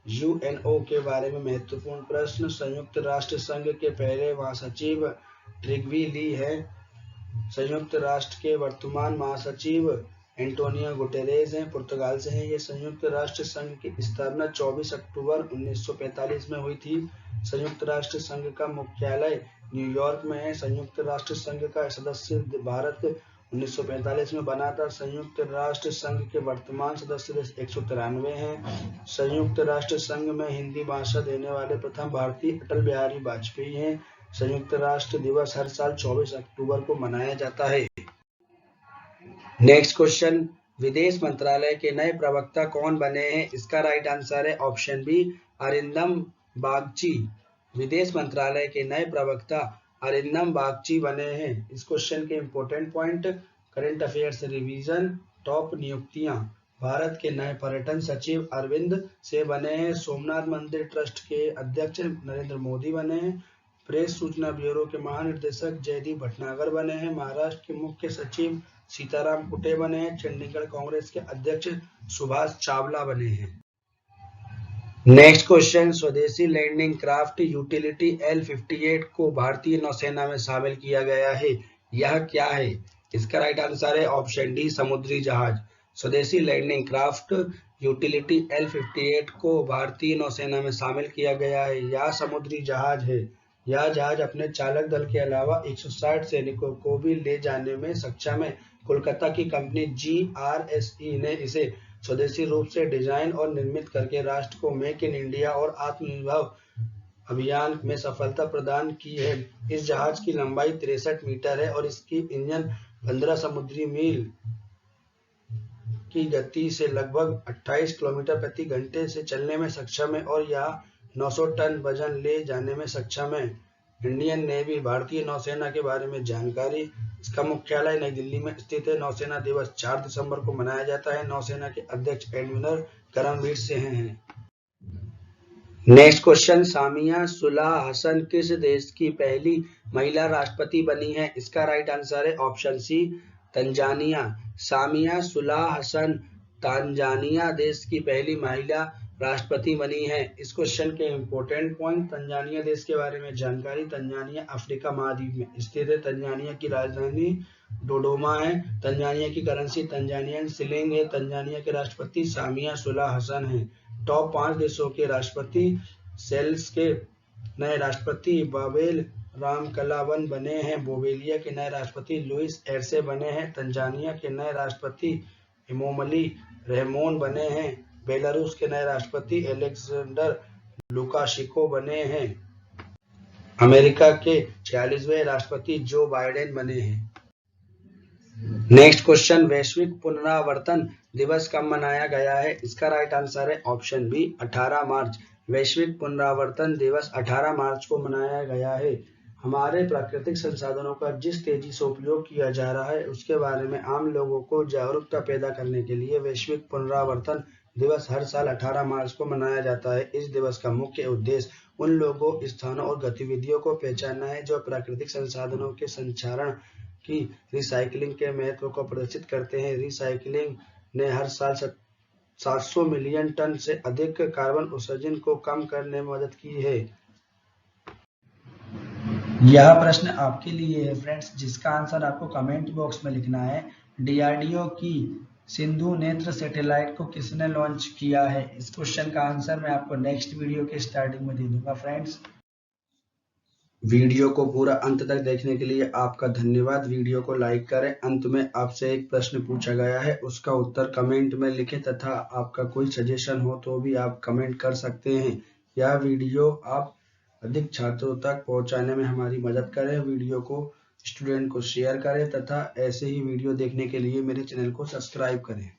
A: यूएनओ के बारे में महत्वपूर्ण प्रश्न, संयुक्त राष्ट्र संघ के पहले महासचिव ट्रिग्वी ली है। संयुक्त राष्ट्र के वर्तमान महासचिव एंटोनियो गुटेरेस हैं, पुर्तगाल से हैं। ये संयुक्त राष्ट्र संघ की स्थापना 24 अक्टूबर 1945 में हुई थी। संयुक्त राष्ट्र संघ का मुख्यालय न्यूयॉर्क में है। संयुक्त राष्ट्र संघ का सदस्य भारत 1945 में बना था। संयुक्त राष्ट्र संघ के वर्तमान सदस्य देश 193 हैं। संयुक्त राष्ट्र संघ में हिंदी भाषा देने वाले प्रथम भारतीय अटल बिहारी वाजपेयी हैं। संयुक्त राष्ट्र दिवस हर साल 24 अक्टूबर को मनाया जाता है। नेक्स्ट क्वेश्चन, विदेश मंत्रालय के नए प्रवक्ता कौन बने हैं? इसका राइट आंसर है ऑप्शन बी, अरिंदम बागची। विदेश मंत्रालय के नए प्रवक्ता अरिंदम बागची बने हैं। इस क्वेश्चन के important point, current affairs revision, top नियुक्तियां। भारत के नए पर्यटन सचिव अरविंद से बने हैं। सोमनाथ मंदिर ट्रस्ट के अध्यक्ष नरेंद्र मोदी बने हैं। प्रेस सूचना ब्यूरो के महानिदेशक जयदीप भटनागर बने हैं। महाराष्ट्र के मुख्य सचिव सीताराम कुटे बने हैं। चंडीगढ़ कांग्रेस के अध्यक्ष सुभाष चावला बने हैं। नेक्स्ट क्वेश्चन, स्वदेशी लैंडिंग क्राफ्ट यूटिलिटी L-58 को भारतीय नौसेना में शामिल किया गया है। यह क्या है? इसका राइट आंसर है ऑप्शन डी, समुद्री जहाज। स्वदेशी लैंडिंग क्राफ्ट यूटिलिटी L-58 को भारतीय नौसेना में शामिल किया गया है। यह समुद्री जहाज है। यह जहाज अपने चालक दल के अलावा 160 सैनिकों को भी ले जाने में सक्षम है। कोलकाता की कंपनी GRSE ने इसे स्वदेशी रूप से डिजाइन और निर्मित करके राष्ट्र को मेक इन इंडिया और आत्मनिर्भर अभियान में सफलता प्रदान की है। इस जहाज की लंबाई 63 मीटर है और इसकी इंजन 15 समुद्री मील की गति से लगभग 28 किलोमीटर प्रति घंटे से चलने में सक्षम है और यह 900 टन वजन ले जाने में सक्षम है। इंडियन नेवी, भारतीय नौसेना के बारे में जानकारी, इसका मुख्यालय नई दिल्ली में स्थित है। नौसेना दिवस 4 दिसंबर को मनाया जाता है। नौसेना के अध्यक्ष एडमिरल करमबीर सिंह हैं। नेक्स्ट क्वेश्चन, सामिया सुलह हसन किस देश की पहली महिला राष्ट्रपति बनी है? इसका राइट आंसर है ऑप्शन सी, तंजानिया। सामिया सुलह हसन तंजानिया देश की पहली महिला राष्ट्रपति बनी है। इस क्वेश्चन के इंपॉर्टेंट पॉइंट, तंजानिया देश के बारे में जानकारी, तंजानिया अफ्रीका महाद्वीप में स्थित है। तंजानिया की राजधानी डोडोमा है। तंजानिया की करेंसी तंजानियन शिलिंग है। तंजानिया के राष्ट्रपति सामिया सुलह हसन है। टॉप 5 देशों के राष्ट्रपति, सेल्स के नए राष्ट्रपति बाबेल रामकलावन बने हैं। बोवेलिया के नए राष्ट्रपति लुइस एरसे बने हैं। तंजानिया के नए राष्ट्रपति इमोमली रेमोन बने हैं। बेलारूस के नए राष्ट्रपति एलेक्जेंडर लुकाशेंको बने हैं। अमेरिका के 46वें राष्ट्रपति जो बाइडेन बने हैं। नेक्स्ट क्वेश्चन, वैश्विक पुनरावर्तन दिवस कब मनाया गया है? इसका राइट आंसर है ऑप्शन बी 18 मार्च। वैश्विक पुनरावर्तन दिवस 18 मार्च को मनाया गया है। हमारे प्राकृतिक संसाधनों का जिस तेजी से उपयोग किया जा रहा है उसके बारे में आम लोगों को जागरूकता पैदा करने के लिए वैश्विक पुनरावर्तन दिवस हर साल 18 मार्च को मनाया जाता है। इस दिवस का मुख्य उद्देश्य उन लोगों, स्थानों और गतिविधियों को पहचानना है जो प्राकृतिक संसाधनों के संचारण की रिसाइकलिंग के महत्व को प्रदर्शित करते हैं। रिसाइकलिंग ने हर साल 700 मिलियन टन से अधिक कार्बन उत्सर्जन को कम करने में मदद की है। यह प्रश्न आपके लिए है फ्रेंड्स, जिसका आंसर आपको कमेंट बॉक्स में लिखना है। डीआरडीओ की सिंधु नेत्र सैटेलाइट को किसने लॉन्च किया है? इस क्वेश्चन का आंसर मैं आपको नेक्स्ट वीडियो के स्टार्टिंग में दे दूंगा फ्रेंड्स। वीडियो को पूरा अंत तक देखने के लिए आपका धन्यवाद। वीडियो को लाइक करें। अंत में आपसे एक प्रश्न पूछा गया है, उसका उत्तर कमेंट में लिखें तथा आपका कोई सजेशन हो तो भी आप कमेंट कर सकते हैं। यह वीडियो आप अधिक छात्रों तक पहुंचाने में हमारी मदद करें। वीडियो को स्टूडेंट को शेयर करें तथा ऐसे ही वीडियो देखने के लिए मेरे चैनल को सब्सक्राइब करें।